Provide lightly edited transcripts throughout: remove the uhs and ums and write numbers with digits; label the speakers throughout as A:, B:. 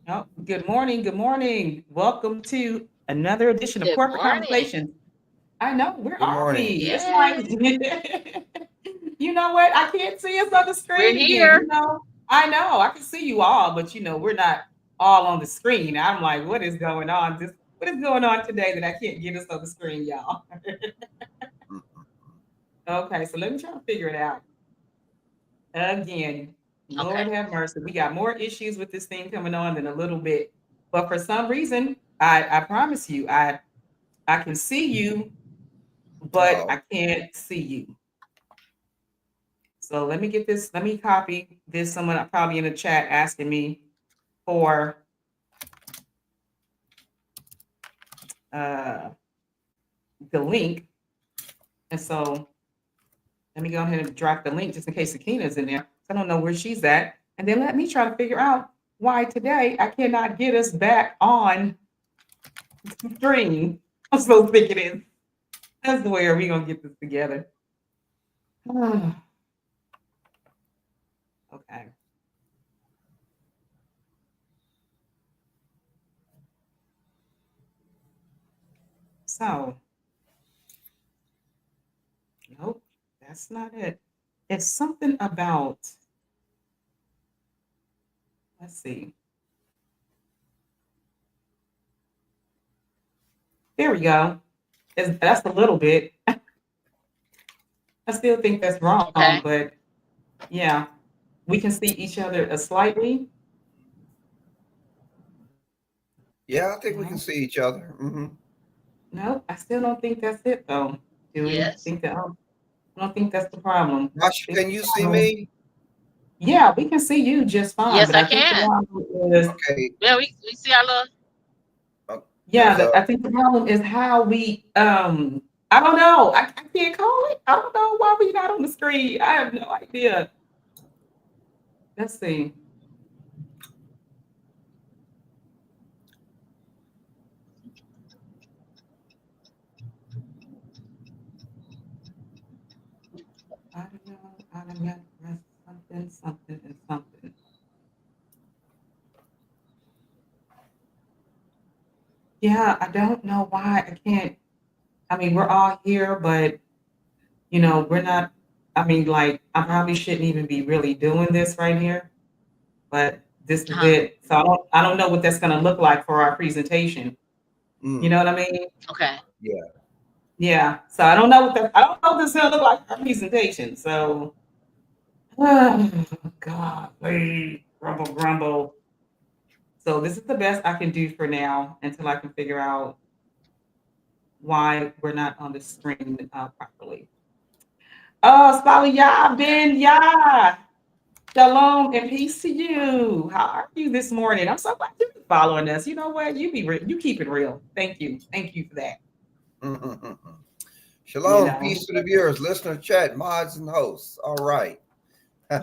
A: Oh, good morning. Good morning. Welcome to another edition of
B: Good
A: Corporate
B: morning.
A: Conversations. I know, where
C: Good
A: are
C: morning.
A: we? It's like,
B: Yay.
A: you know what? I can't see us on the
B: We're
A: screen again.
B: here.
A: I know, I can see you all, but we're not all on the screen. I'm like, what is going on? What is going on today that I can't get us on the screen, y'all? Okay, so let me try to figure it out again.
B: Okay.
A: Lord have mercy. We got more issues with this thing coming on than a little bit. But for some reason, I promise you, I can see you, but
C: Oh,
A: I can't see you. So let me get this. Let me copy this. Someone probably in the chat asking me for uh, the link, and so let me go ahead and drop the link just in case Sakina's in there. I don't know where she's at, and then let me try to figure out why today I cannot get us back on the stream. I'm so sick it is. That's the way are we gonna get this together? Okay. So nope, that's not it. It's something about, let's see. There we go. That's a little bit. I still think that's wrong,
B: Okay.
A: but yeah, we can see each other slightly.
C: yeah, I think we can
A: No,
C: see each other.
A: no, I still don't think that's it though. Do we
B: Yes.
A: think that? I don't think that's the problem.
C: Rasha,
A: I think
C: can
A: the
C: you see
A: problem,
C: me?
A: yeah, we can see you just fine,
B: Yes,
A: but
B: I
A: I think the
B: can.
A: problem is,
C: Okay.
B: Yeah, we see our little.
A: yeah,
C: There's a
A: I think the problem is how we, I don't know. I can't call it. I don't know why we not on the screen. I have no idea. Let's see. I don't know. Something, something, and something. Yeah, I don't know why I can't. I mean, we're all here, but we're not. I mean, like, I probably shouldn't even be really doing this right here, but this is
B: Huh.
A: it. So I don't know what that's going to look like for our presentation. You know
C: mm,
A: what I mean?
B: Okay.
C: yeah.
A: Yeah. So I don't know what this is going to look like for our presentation. So, oh, God, please, grumble, grumble. So this is the best I can do for now until I can figure out why we're not on the screen properly. Oh, Sally, yeah, Ben, yeah. Shalom and peace to you. How are you this morning? I'm so glad you're following us. You know what? You keep it real. Thank you. Thank you for that.
C: Mm.
A: You
C: Shalom,
A: know.
C: peace to the viewers, listener, chat, mods, and hosts. All right.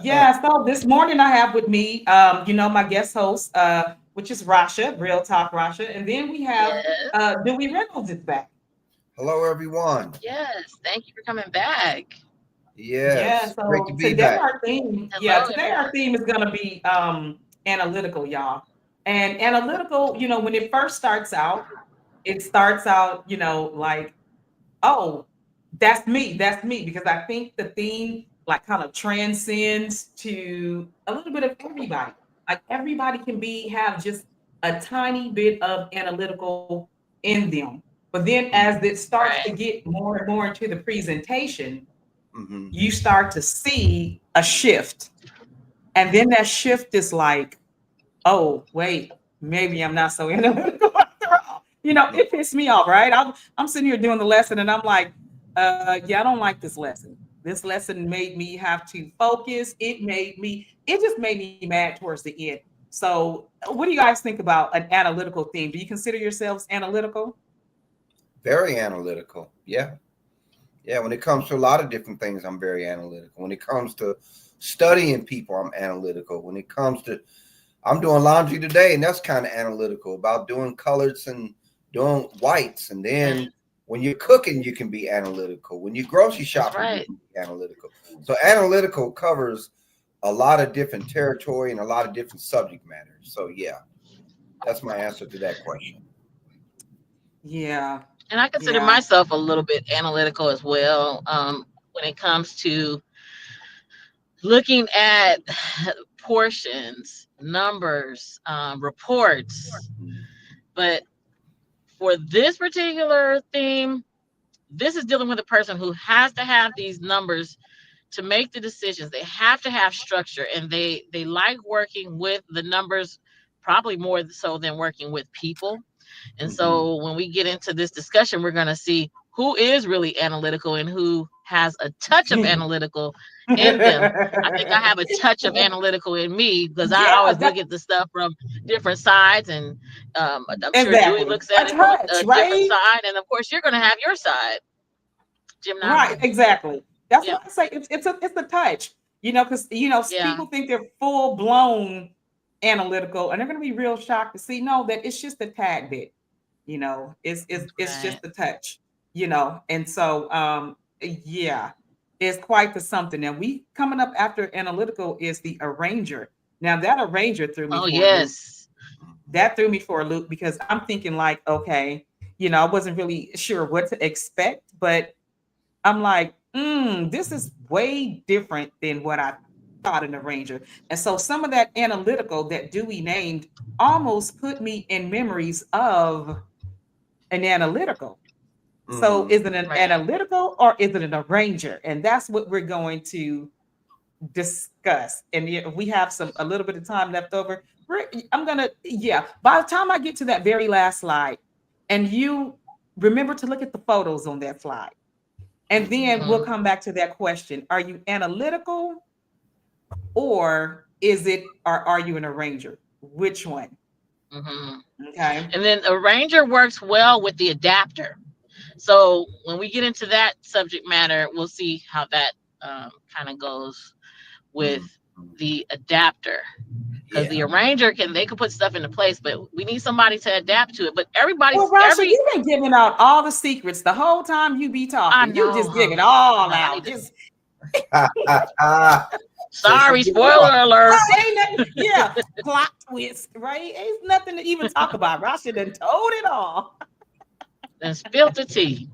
A: Yeah, so this morning I have with me my guest host, which is Rasha, Real Talk Rasha. And then we have
B: Yes.
A: Dewey Reynolds is back.
C: Hello, everyone.
B: Yes. Thank you for coming back.
A: Yeah,
C: Yes, great to
A: so
C: be back.
B: Hello,
A: today our
B: everyone.
A: theme is gonna be analytical, y'all. And analytical, when it first starts out, it starts out, like, oh, that's me, because I think the theme like kind of transcends to a little bit of everybody. Like everybody can have just a tiny bit of analytical in them. But then as it starts to
B: Right.
A: get more and more into the presentation,
C: Mm-hmm.
A: you start to see a shift. And then that shift is like, oh, wait, maybe I'm not so analytical after all. It pissed me off, right? I'm sitting here doing the lesson and I'm like, yeah, I don't like this lesson. This lesson made me have to focus. It just made me mad towards the end. So, what do you guys think about an analytical theme? Do you consider yourselves analytical?
C: Very analytical. Yeah. Yeah. When it comes to a lot of different things, I'm very analytical. When it comes to studying people, I'm analytical. When it comes to I'm doing laundry today, and that's kind of analytical about doing colors and doing whites. And
B: Mm,
C: then when you're cooking, you can be analytical. When you're grocery
B: that's
C: shopping, you
B: right.
C: can be analytical. So analytical covers a lot of different territory and a lot of different subject matters. So yeah. That's my answer to that question.
A: Yeah.
B: And I consider
A: Yeah.
B: myself a little bit analytical as well, when it comes to looking at portions, numbers, reports. But for this particular theme, this is dealing with a person who has to have these numbers to make the decisions. They have to have structure, and they like working with the numbers probably more so than working with people. And so when we get into this discussion, we're going to see who is really analytical and who has a touch of analytical in them. I think I have a touch of analytical in me because I
A: Yeah,
B: always look at the stuff from different sides, and I'm sure Dewey
A: exactly.
B: looks at
A: A
B: it from
A: touch,
B: a different
A: right?
B: side, and of course you're going to have your side,
A: Right,
B: Gemini.
A: exactly. That's
B: Yeah,
A: what I say. It's a touch, because
B: yeah.
A: people think they're full blown analytical, and they're going to be real shocked to see no, that it's just a tad bit. It's
B: Right.
A: just a touch. And so yeah, it's quite the something. Now we coming up after analytical is the arranger. Now that arranger threw me
B: Oh
A: for a loop.
B: yes.
A: That threw me for a loop because I'm thinking like, okay, I wasn't really sure what to expect, but I'm like, this is way different than what I thought in a ranger. And so some of that analytical that Dewey named almost put me in memories of an analytical. So is it an
B: Right.
A: analytical or is it an arranger? And that's what we're going to discuss. And if we have a little bit of time left over, I'm gonna, yeah. By the time I get to that very last slide, and you remember to look at the photos on that slide. And then we'll
B: Mm-hmm.
A: come back to that question. Are you analytical or are you an arranger? Which one?
B: Mm-hmm.
A: Okay.
B: And then arranger works well with the adapter. So when we get into that subject matter, we'll see how that kind of goes with the adapter. Because the
C: Yeah.
B: arranger they can put stuff into place, but we need somebody to adapt to it. But
A: Well, Rasha, you've been giving out all the secrets the whole time you be
B: I
A: talking. You
B: know,
A: just give it
B: huh? I
A: all
B: know. I need
A: out.
B: to.
A: Just
C: So she
B: Sorry,
C: give
A: yeah,
C: it
B: spoiler alert.
A: ain't nothing, yeah, plot twist, right? Ain't nothing to even talk about. Rasha done told it all.
B: And spilt the tea.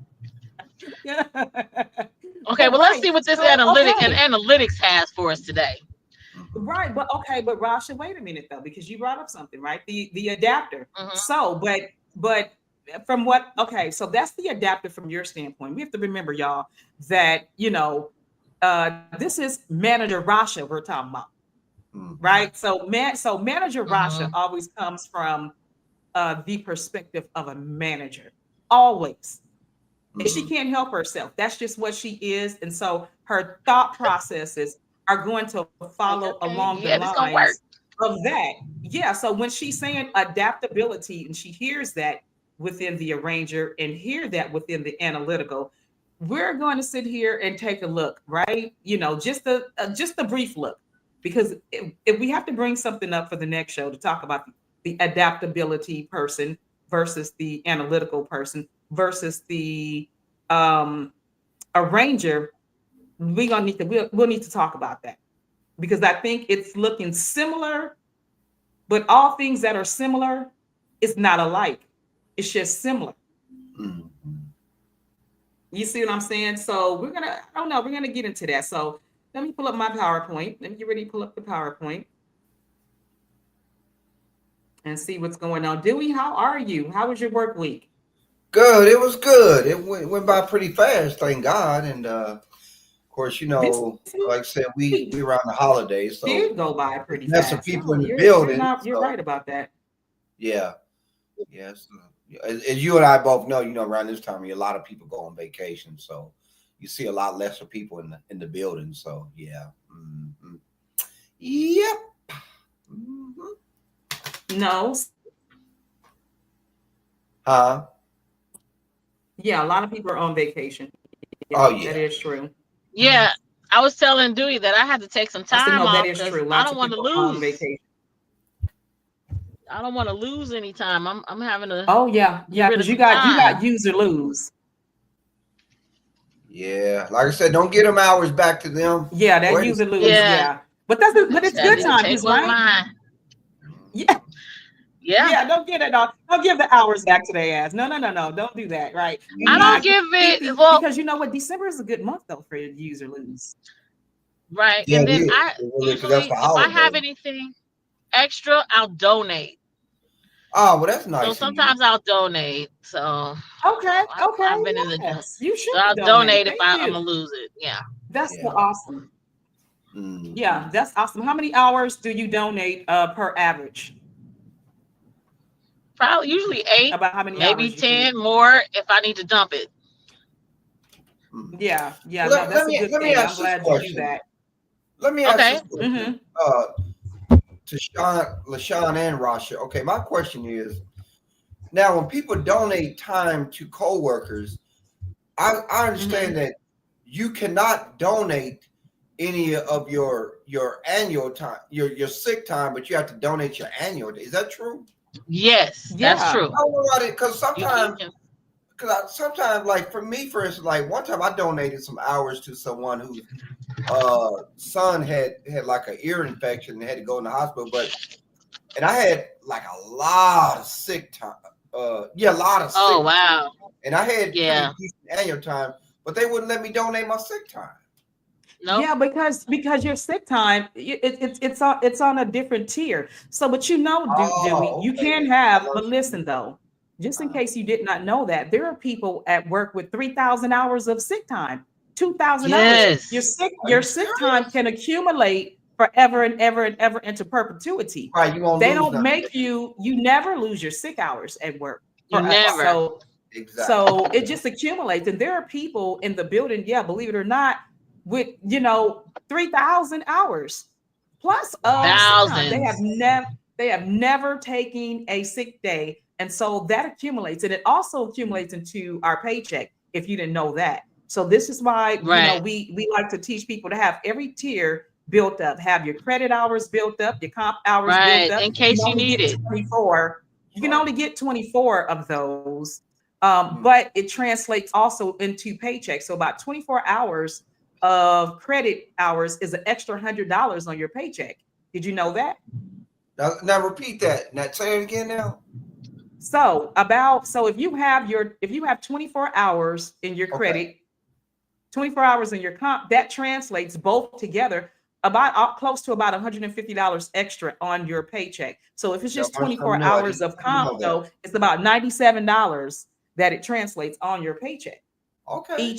A: Yeah.
B: Okay,
A: But
B: well let's
A: right.
B: see what this
A: So okay.
B: analytics has for us today.
A: Right, but okay, but Rasha, wait a minute though, because you brought up something, right? The adapter.
B: Mm-hmm.
A: So, but from what so that's the adapter from your standpoint. We have to remember, y'all, that this is manager Rasha we're talking about, right? So manager Rasha
B: Mm-hmm.
A: always comes from the perspective of a manager, always. And she can't help herself. That's just what she is. And so her thought processes are going to
B: Like,
A: follow
B: okay,
A: along the
B: yeah, this gonna work.
A: lines of that. Yeah. So when she's saying adaptability and she hears that within the arranger and hear that within the analytical, we're going to sit here and take a look, right? Just a brief look, because if we have to bring something up for the next show to talk about the adaptability person versus the analytical person versus the arranger, we'll need to talk about that, because I think it's looking similar, but all things that are similar is not alike. It's just similar. You see what I'm saying? So I don't know, we're gonna get into that. So let me pull up my PowerPoint. Let me get ready to pull up the PowerPoint and see what's going on. Dewey, how are you? How was your work week?
C: Good. It was good. It went by pretty fast, thank God. And of course,
A: This
C: like I said, we
A: week
C: around the holidays, so
A: did go by
C: there's
A: pretty
C: less of
A: fast.
C: people
A: No,
C: in the
A: you're
C: building.
A: not, you're
C: So
A: right about that.
C: yeah, yes. As you and I both know, around this time of year, a lot of people go on vacation, so you see a lot less of people in the building. So yeah, yep.
A: No.
C: Huh?
A: Yeah, a lot of people are on vacation. Yeah,
C: Oh
A: that
C: yeah.
A: is true.
B: Yeah, I was telling Dewey that I had to take some
A: I said,
B: time
A: no, that
B: off
A: is
B: because
A: true.
B: I
A: Lots
B: don't
A: of
B: want to
A: people are on
B: lose.
A: vacation.
B: I don't want to lose any time. I'm having to
A: Oh yeah,
B: get rid of
A: because you
B: some
A: got
B: time.
A: use or lose.
C: Yeah, like I said, don't get them hours back to them.
A: Yeah,
C: Go
A: that
C: ahead.
A: use or lose.
B: Yeah,
A: Yeah, but
B: I
A: but it's
B: said I
A: good
B: need to
A: time,
B: take
A: he's
B: what's
A: right.
B: mine.
A: Yeah,
B: Yeah.
A: Yeah, don't give it all. Don't give the hours back to their ass. No, no, no, no. Don't do that. Right? Do
B: I don't
A: not
B: give
A: keep
B: it,
A: the
B: well,
A: because you know what? December is a good month though for use or lose.
B: right.
C: Yeah,
B: And
C: it
B: then
C: is.
B: I
C: It really, because that's
B: usually,
C: the
B: if I
C: holiday.
B: have anything extra, I'll donate.
C: Oh, well, that's
B: So
C: nice of you.
B: sometimes I'll donate. So
A: Okay,
B: I've
A: okay,
B: been in the,
A: yes. You
B: so
A: should
B: I'll
A: donate.
B: donate if
A: Thank
B: I'm
A: you.
B: gonna lose it. Yeah.
A: That's so
C: Yeah.
A: awesome. Yeah,
C: Hmm.
A: that's awesome. How many hours do you donate per average?
B: Probably usually 8,
A: About how many
B: maybe
A: hours you think?
B: 10 more if I need to dump it.
A: Yeah, yeah, no,
C: Let,
A: that's
C: let
A: a
C: me
A: good
C: let me
A: thing. I'm
C: ask this
A: glad you do
C: question.
A: that.
C: Let me ask
B: Okay.
C: this question.
A: Hmm.
C: To LaShawn and Rasha. Okay, my question is now when people donate time to coworkers, I understand
A: Hmm.
C: that you cannot donate any of your annual time, your sick time, but you have to donate your annual. Is that true?
B: Yes, that's
A: Yeah.
B: true.
C: I don't know about it because
B: You
C: sometimes
B: can.
C: sometimes like for me, for instance, like one time I donated some hours to someone whose son had like an ear infection and had to go in the hospital, but and I had like a lot of sick time. Yeah, a lot of
B: Oh,
C: sick time,
B: wow.
C: and I had pretty
B: Yeah.
C: decent annual time, but they wouldn't let me donate my sick time.
B: Nope.
A: Yeah, because your sick time, it's on a different tier. So, but you know, Dewey,
C: Oh,
A: you
C: okay
A: can
C: then. I
A: have.
C: learned
A: But
C: something
A: listen though, just in
C: new.
A: case you did not know that, there are people at work with 3,000 hours of sick time, 2,000 hours. Your
B: Yes.
A: sick
C: Are
A: your
C: you
A: sick time
C: serious?
A: can accumulate forever and ever and ever into perpetuity.
C: Right, you won't
A: They
C: lose
A: don't
C: none.
A: make you never lose your sick hours at work.
B: You never.
A: So
C: Exactly.
A: so it just accumulates. And there are people in the building, yeah, believe it or not, with 3,000 hours plus of sick time.
B: Thousands.
A: They have never taken a sick day. And so that accumulates. And it also accumulates into our paycheck, if you didn't know that. So this is why,
B: Right.
A: we like to teach people to have every tier built up, have your credit hours built up, your comp hours built
B: Right.
A: up.
B: In
A: You can
B: case you
A: only
B: need
A: get
B: it.
A: 24. You can
C: Right.
A: only get 24 of those.
C: Mhm.
A: But it translates also into paychecks. So about 24 hours of credit hours is an extra $100 on your paycheck. Did you know that?
C: Now repeat that. Now say it again now.
A: So if you have 24 hours in your
C: Okay.
A: credit, 24 hours in your comp, that translates both together about close to about $150 extra on your paycheck. So if it's
C: Yeah,
A: just
C: learn something
A: 24
C: new.
A: hours of
C: Didn't
A: comp,
C: know that.
A: though, it's about $97 that it translates on your paycheck
C: Okay.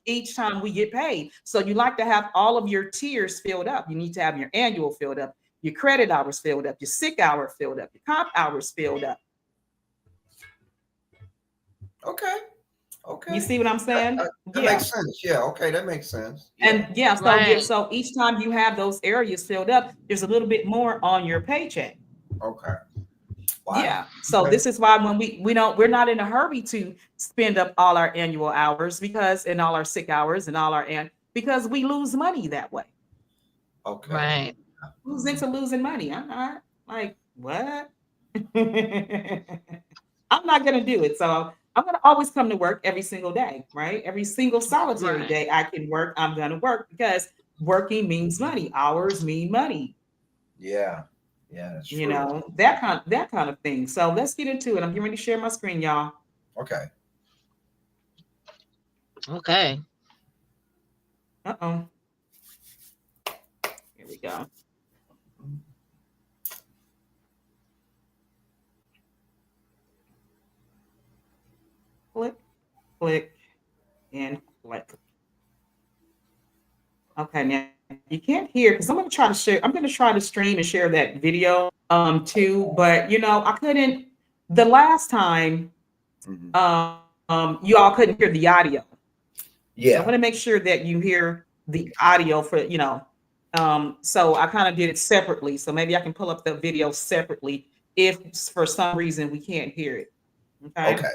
A: each time we get paid. So you like to have all of your tiers filled up. You need to have your annual filled up, your credit hours filled up, your sick hour filled up, your comp hours filled up.
C: Okay.
A: You
C: Okay.
A: see what I'm saying?
C: That makes
A: Yeah.
C: sense. Yeah. Okay. That makes sense. Yeah.
A: And yeah,
B: Right.
A: so each time you have those areas filled up, there's a little bit more on your paycheck.
C: Okay. Wow.
A: Yeah. So
C: Okay.
A: this is why when we're not in a hurry to spend up all our annual hours because and all our sick hours and all our because we lose money that way.
C: Okay.
B: Right.
A: Who's into losing money? I'm not. Like, what? I'm not going to do it. So I'm going to always come to work every single day, right? Every single solitary
B: Right.
A: day I can work, I'm going to work because working means money. Hours mean money,
C: Yeah. Yeah. That's true.
A: that kind of thing. So let's get into it. I'm getting ready to share my screen, y'all.
C: Okay.
B: Okay.
A: Uh-oh. Here we go. Click, click, and click. Okay, now you can't hear because I'm going to try to share. I'm going to try to stream and share that video too. But I couldn't the last time
C: Hmm.
A: you all couldn't hear the audio. So I'm
C: Yeah.
A: going to make sure that you hear the audio so I kind of did it separately. So maybe I can pull up the video separately if for some reason we can't hear it. Okay.
C: Okay.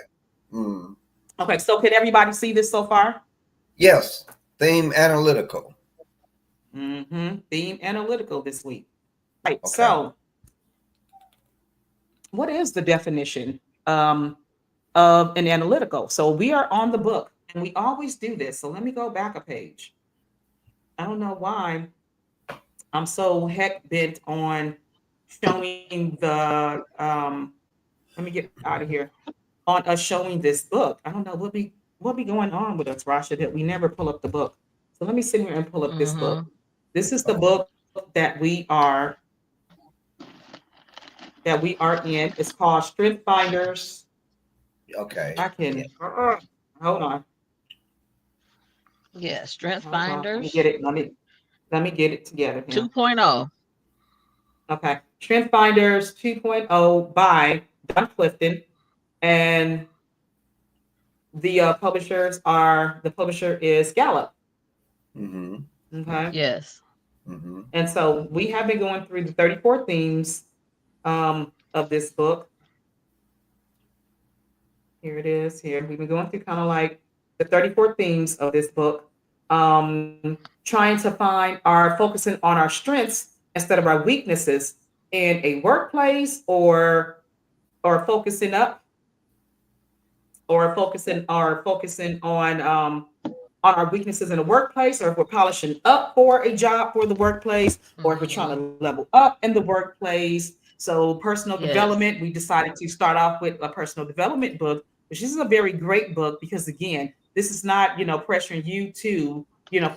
C: Mm.
A: Okay. So can everybody see this so far?
C: Yes. Theme analytical.
A: Theme analytical this week. Right.
C: Okay.
A: So what is the definition of an analytical? So we are on the book and we always do this. So let me go back a page. I don't know why I'm so heck bent on showing the let me get out of here, on us showing this book. I don't know what be going on with us, Rasha, that we never pull up the book. So let me sit here and pull up this book.
B: Mm-hmm.
A: This is the
C: Oh,
A: book that we are in. It's called Strength Finders. I
C: okay. Yeah.
A: can hold on.
B: Yeah, Strength
A: Hold on. Let me get
B: Finders
A: it. Let me get it together here.
B: 2.0.
A: Okay. Strength Finders 2.0 by Don Clifton. And the publisher is Gallup.
C: Mm-hmm.
A: Okay.
B: Yes.
C: Mm-hmm.
A: And so we have been going through the 34 themes of this book. Here it is. Here we've been going through kind of like the 34 themes of this book, trying to find our focusing on our strengths instead of our weaknesses in a workplace, or focusing up, or focusing on our weaknesses in the workplace, or if we're polishing up for a job for the workplace, or if we're trying
B: Mm-hmm.
A: to level up in the workplace. So personal
B: Yes.
A: development, we decided to start off with a personal development book, which is a very great book, because again, this is not, pressuring you to,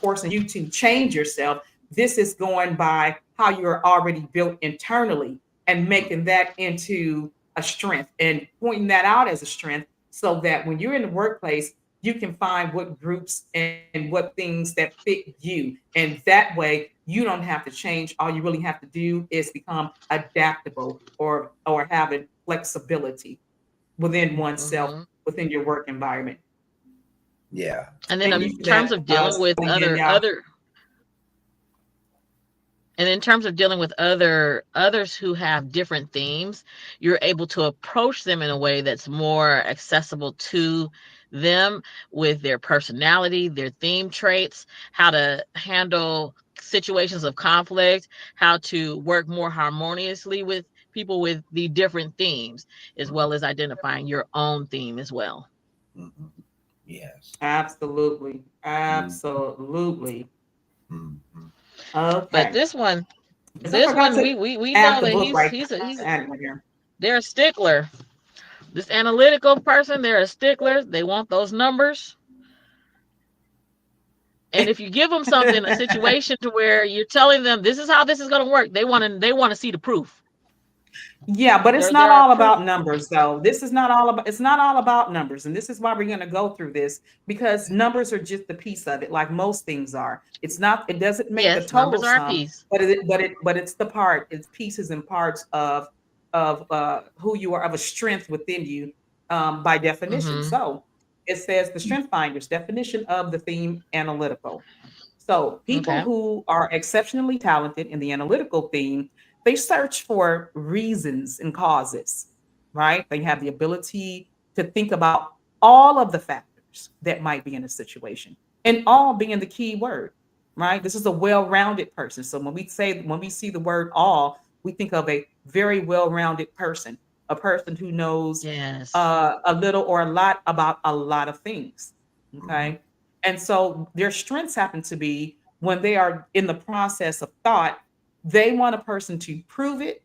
A: forcing you to change yourself. This is going by how you're already built internally, and making that into a strength, and pointing that out as a strength, so that when you're in the workplace, you can find what groups and what things that fit you. And that way, you don't have to change. All you really have to do is become adaptable, or having flexibility within oneself,
B: Mm-hmm.
A: within your work environment.
C: Yeah.
B: And then
A: Thank
B: in
A: you
C: Mm-hmm.
A: for
B: terms
A: that.
B: of dealing with
A: Again, y'all.
B: others who have different themes, you're able to approach them in a way that's more accessible to them, with their personality, their theme traits, how to handle situations of conflict, how to work more harmoniously with people with the different themes, as
C: Mm-hmm.
B: well as identifying your own theme as well.
C: Mm-hmm. Yes.
A: Absolutely.
C: Mm-hmm.
A: Absolutely.
C: Mm-hmm.
B: But
A: Okay. Because I
B: this
A: forgot
B: one,
A: to
B: we
A: add
B: know
A: the
B: that
A: book right
B: he's
A: now. Add it here.
B: they're a stickler. This analytical person, they're a stickler. They want those numbers. And if you give them something, a situation to where you're telling them this is how this is going to work, they want to see the proof.
A: Yeah, but it's not
B: They're a
A: all
B: proof.
A: about numbers though. This is not all about, it's not all about numbers. And this is why we're going to go through this, because numbers are just a piece of it, like most things are. It's not, it doesn't make the
B: Yes,
A: total
B: numbers are a
A: sum,
B: piece.
A: but it's the part, it's pieces and parts of who you are, of a strength within you, by definition.
B: Mm-hmm.
A: So it says the strength finders definition of the theme analytical. So people
B: Okay.
A: who are exceptionally talented in the analytical theme, they search for reasons and causes, right? They have the ability to think about all of the factors that might be in a situation, and all being the key word, right? This is a well-rounded person. So when we see the word all, we think of a very well-rounded person, a person who knows
B: Yes.
A: a little or a lot about a lot of things.
C: Mm-hmm.
A: Okay. And so their strengths happen to be, when they are in the process of thought, they want a person to prove it,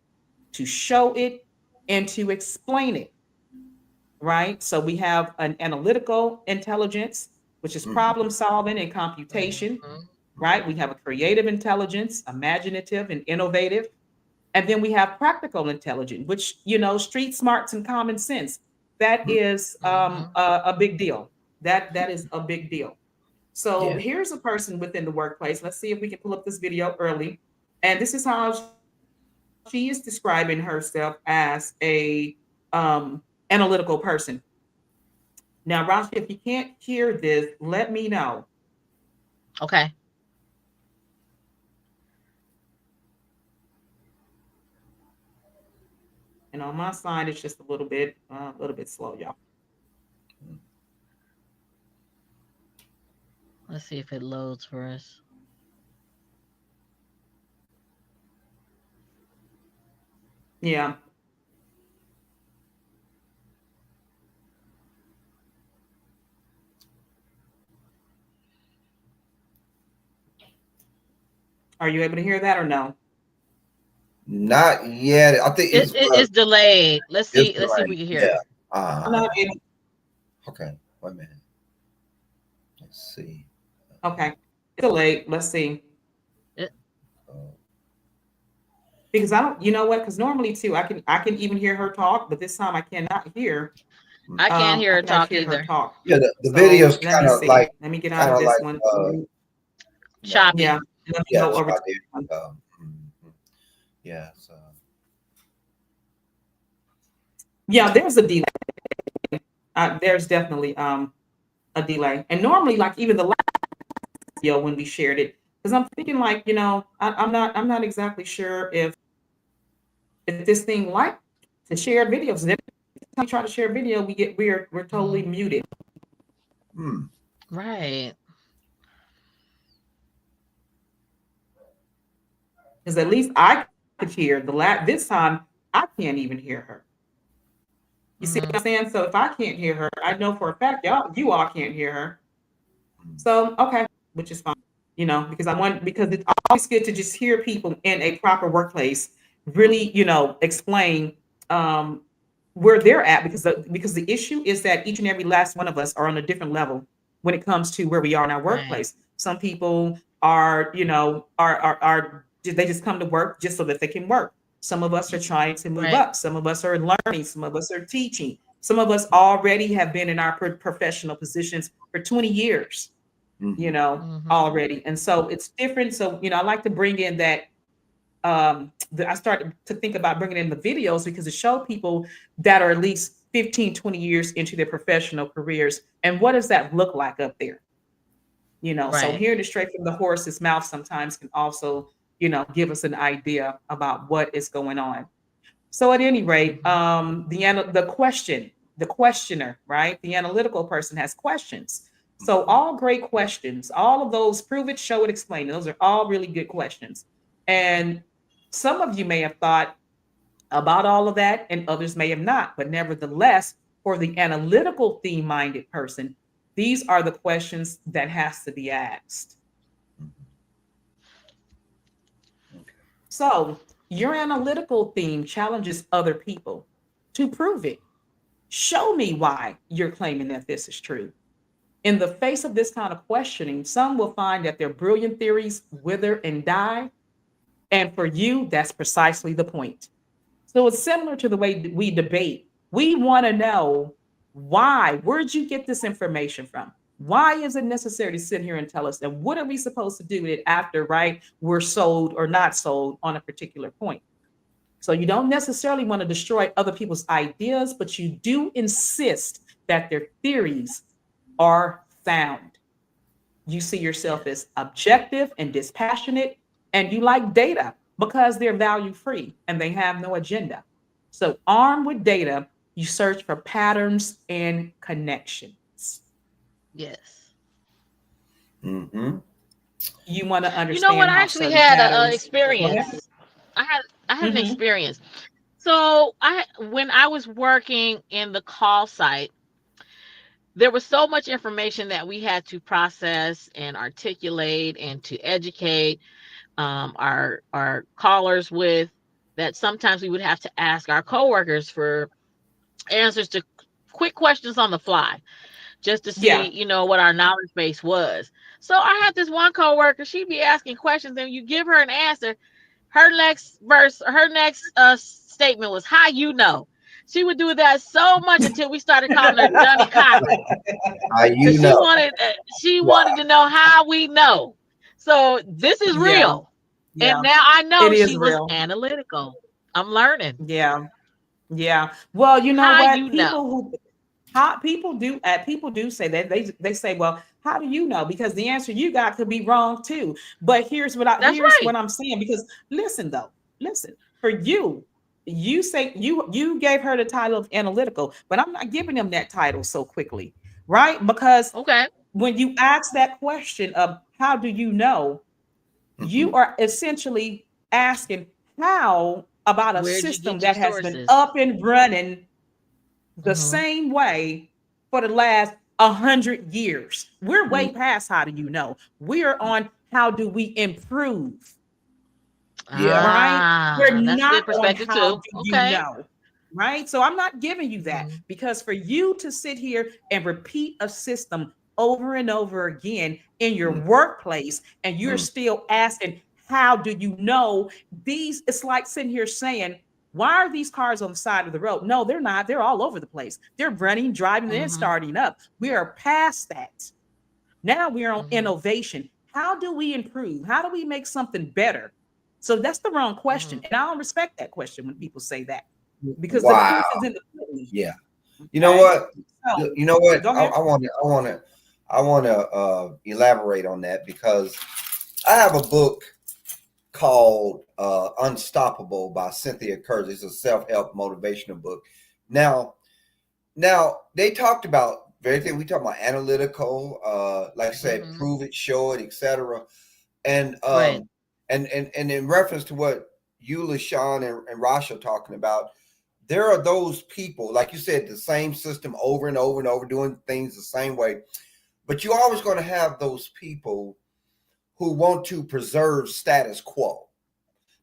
A: to show it, and to explain it, right? So we have an analytical intelligence, which is
C: Mm-hmm.
A: problem solving and computation,
B: Mm-hmm.
A: right? We have a creative intelligence, imaginative and innovative. And then we have practical intelligence, which, street smarts and common sense. That is
B: Mm-hmm.
A: a big deal. That is a big deal. So
C: Yeah.
A: here's a person within the workplace. Let's see if we can pull up this video early. And this is how she is describing herself as a analytical person. Now, Rashi, if you can't hear this, let me know.
B: Okay.
A: And on my side, it's just a little bit slow, y'all.
B: Let's see if it loads for us.
A: Yeah. Are you able to hear that or no?
C: Not yet. I think
B: It's delayed. Let's
C: it's
B: see. Let's see if we
C: delayed.
B: can hear
C: Yeah.
B: it.
A: I'm
C: Uh-huh.
A: not in.
C: Okay. Wait a minute. Let's see.
A: Okay, it's delayed. Let's see.
B: It-
C: Uh,
A: Because I don't, you know what? Because normally too, I can even hear her talk, but this time I cannot hear.
B: I can't hear
A: I
B: her
A: cannot
B: talk
A: hear her
B: either.
A: talk.
C: yeah, the
A: So
C: video's
A: let me see. Let me get out
C: kind
A: of
C: of
A: this
C: like
A: one.
C: no.
A: Yeah,
B: Choppy.
A: let me
C: Yeah,
A: go
C: it's
A: over to
C: not
A: this one.
C: there. Mhm. Yeah, so
A: Yeah, there's a delay. There's definitely a delay. And normally, like even the last video when we shared it, because I'm thinking like, I'm not exactly sure if this thing like to share videos. Every time we try to share video, we're totally muted.
C: hmm.
B: Right.
A: Because at least I could hear this time I can't even hear her. You see
B: Mm-hmm.
A: what I'm saying? So if I can't hear her, I know for a fact you all can't hear her. So okay, which is fine, because because it's always good to just hear people in a proper workplace really, explain um, where they're at because the issue is that each and every last one of us are on a different level when it comes to where we are in our
B: Right.
A: workplace. Some people are, are they just come to work just so that they can work. Some of us are trying to move
B: Right.
A: up. Some of us are learning. Some of us are teaching. Some of us already have been in our professional positions for 20 years,
C: Hmm.
B: Mm-hmm.
A: already. And so it's different. So, I like to bring in that I started to think about bringing in the videos because it showed people that are at least 15, 20 years into their professional careers. And what does that look like up there? So
B: Right.
A: hearing it straight from the horse's mouth sometimes can also, give us an idea about what is going on. So at any rate,
B: Mm-hmm.
A: the questioner, right? The analytical person has questions. So
C: Hmm.
A: all great questions, all of those prove it, show it, explain it. Those are all really good questions. And some of you may have thought about all of that, and others may have not. But nevertheless, for the analytical theme-minded person, these are the questions that has to be asked.
C: Okay.
A: So your analytical theme challenges other people to prove it. Show me why you're claiming that this is true. In the face of this kind of questioning, some will find that their brilliant theories wither and die. And for you, that's precisely the point. So it's similar to the way we debate. We want to know why. Where'd you get this information from? Why is it necessary to sit here and tell us that? What are we supposed to do with it after, right? We're sold or not sold on a particular point. So you don't necessarily want to destroy other people's ideas, but you do insist that their theories are sound. You see yourself
B: Yes.
A: as objective and dispassionate, and you like data because they're value free and they have no agenda. So, armed with data, you search for patterns and connections.
B: Yes.
C: Hmm.
A: You want to
B: You know what?
A: understand
B: I
A: how
B: actually
A: certain
B: had a
A: patterns. Go ahead.
B: experience. I had an
A: Mm-hmm.
B: experience. So when I was working in the call site, there was so much information that we had to process and articulate and to educate our callers with, that sometimes we would have to ask our coworkers for answers to quick questions on the fly just to see,
A: Yeah.
B: what our knowledge base was. So I had this one coworker, she'd be asking questions and you give her an answer. Her next statement was, how you know? She would do that so much until we started calling her Johnny Cochran,
C: How
B: because
C: you
B: she
C: know?
B: wanted uh, she
C: Wow.
B: wanted to know how we know. So this is
A: Yeah.
B: real. And
A: Yeah.
B: now I
A: It
B: know she
A: is
B: was
A: real.
B: analytical. I'm learning.
A: Yeah. Yeah. Well, you know
B: How
A: what?
B: you know?
A: People do say that they say, well, how do you know? Because the answer you got could be wrong too. But
B: That's
A: here's
B: right.
A: what I'm saying. Because listen though, listen, for you say you gave her the title of analytical, but I'm not giving them that title so quickly, right? Because
B: Okay.
A: when you ask that question of how do you know,
C: Hmm.
A: you are essentially asking how about a
B: Where'd you
A: system
B: get your
A: that has been
B: sources?
A: up and running the
B: Hmm.
A: same way for the last 100 years. We're way
C: Hmm.
A: past how do you know. We are on how do we improve,
C: Yeah.
A: right?
B: Ah,
A: We're We're
B: That's a good
A: not on
B: perspective
A: how
B: too.
A: do you
B: Okay.
A: know, right? So I'm not giving you that
B: Mhm.
A: because for you to sit here and repeat a system over and over again in your
C: Mm,
A: workplace and you're
C: mm,
A: still asking, how do you know these? It's like sitting here saying, why are these cars on the side of the road? No, they're not. They're all over the place. They're running, driving, and
B: Mhm.
A: starting up. We are past that. Now we're on
B: Mhm.
A: innovation. How do we improve? How do we make something better? So that's the wrong question.
B: Mhm.
A: And I don't respect that question when people say that because the
C: wow.
A: proof is in the pudding.
C: Yeah. You know
A: Okay.
C: what?
A: So
C: You know what?
A: go ahead.
C: I want to elaborate on that because I have a book called Unstoppable by Cynthia Curtis. It's a self-help motivational book. Now, now they talked about very thing we talked about analytical, like I said,
B: Mhm.
C: prove it, show it, etc. And
B: Right.
C: and in reference to what you, LaShawn, and Rosh are talking about, there are those people, like you said, the same system over and over and over, doing things the same way. But you're always going to have those people who want to preserve status quo.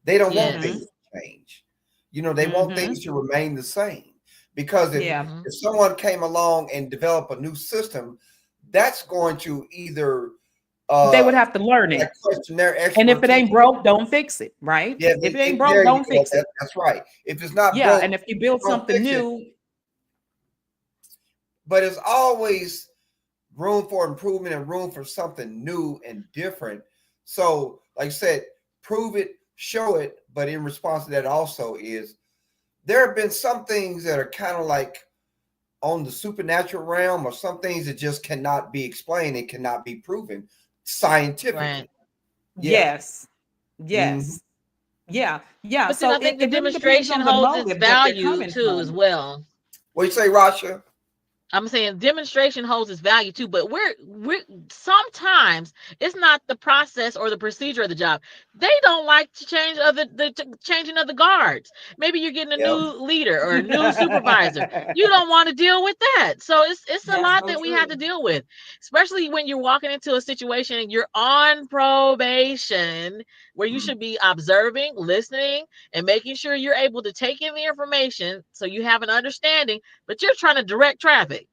C: They don't want
A: Mm-hmm.
C: things
B: Yes.
C: to change. You know, they want
A: Mm-hmm.
C: things to remain the same. Because
A: Yeah.
B: Mhm.
C: if someone came along and developed a new system, that's going to either
A: They
C: uh
A: would have to learn
C: like
A: it.
C: question their
A: And if it
C: expertise.
A: ain't broke, don't fix it. Right?
C: Yeah,
A: If it ain't broke,
C: there you
A: don't
C: go.
A: fix it.
C: That's right. If it's not
A: Yeah.
C: broke,
A: And if you build
C: don't
A: something
C: fix it.
A: new,
C: But it's always room for improvement and room for something new and different. So, like I said, prove it, show it. But in response to that, also is there have been some things that are kind of like on the supernatural realm, or some things that just cannot be explained and cannot be proven
B: Right.
C: scientifically. Yeah.
A: yes.
C: Hmm.
A: Yes. Yeah. Yeah.
B: But then
A: So
B: I think the
A: it really depends
B: demonstration
A: on the
B: holds its
A: motive that they're
B: value
A: coming
B: too, as
A: from.
B: well.
C: What you say, Rasha?
B: I'm saying demonstration holds its value too, but we're sometimes it's not the process or the procedure of the job. They don't like to change changing of the guards. Maybe you're getting a
C: Yeah.
B: new leader or a new supervisor. You don't want to deal with that. So it's a
A: That's
B: lot
A: so
B: that we have
A: true.
B: to deal with, especially when you're walking into a situation and you're on probation where you
C: Mm.
B: should be observing, listening, and making sure you're able to take in the information so you have an understanding, but you're trying to direct traffic.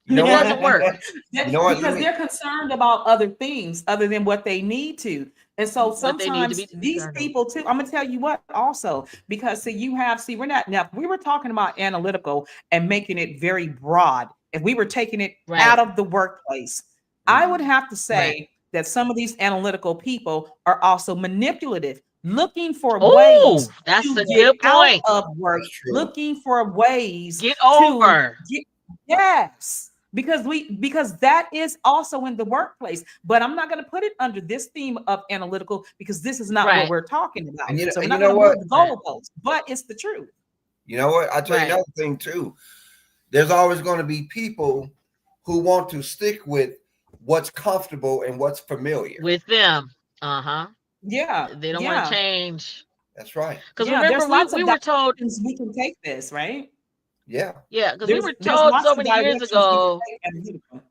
C: You know
B: It
C: what?
B: doesn't work.
C: You know what? Let
A: Because
C: me.
A: they're concerned about other things other than what they need to. And so
B: What they need to
A: sometimes
B: be
A: these
B: concerned of.
A: people too, I'm gonna tell you what also, because see, we're not now, we were talking about analytical and making it very broad. If we were taking it
B: Right.
A: out of the workplace, I would
C: Mhm.
A: have to
B: Right.
A: say that some of these analytical people are also manipulative, looking for
B: Oh,
A: ways
B: that's
A: to
B: a
A: get
B: good
A: out
B: point.
A: of work,
C: That's true.
A: looking for ways
B: Get
A: to
B: over.
A: get. Yes, because that is also in the workplace. But I'm not going to put it under this theme of analytical because this is not what
B: Right.
A: we're talking about. So we're
C: And you
A: not
C: know
A: going to
C: what?
A: move the
B: Right.
A: goalposts. But it's the truth.
C: You know what? I tell you
B: Right.
C: another thing too. There's always going to be people who want to stick with what's comfortable and what's familiar.
B: With them. Uh-huh.
A: Yeah,
B: They don't want to
A: yeah,
B: change.
C: That's right.
B: Because
A: yeah.
B: remember,
A: There's
B: we
A: lots of
B: we were told,
A: directions we can take this, right?
C: Yeah.
B: yeah, because we
A: There's
B: were
A: there's
B: told
A: lots
B: so
A: of
B: many years
A: directions we can
B: ago,
A: take analytical.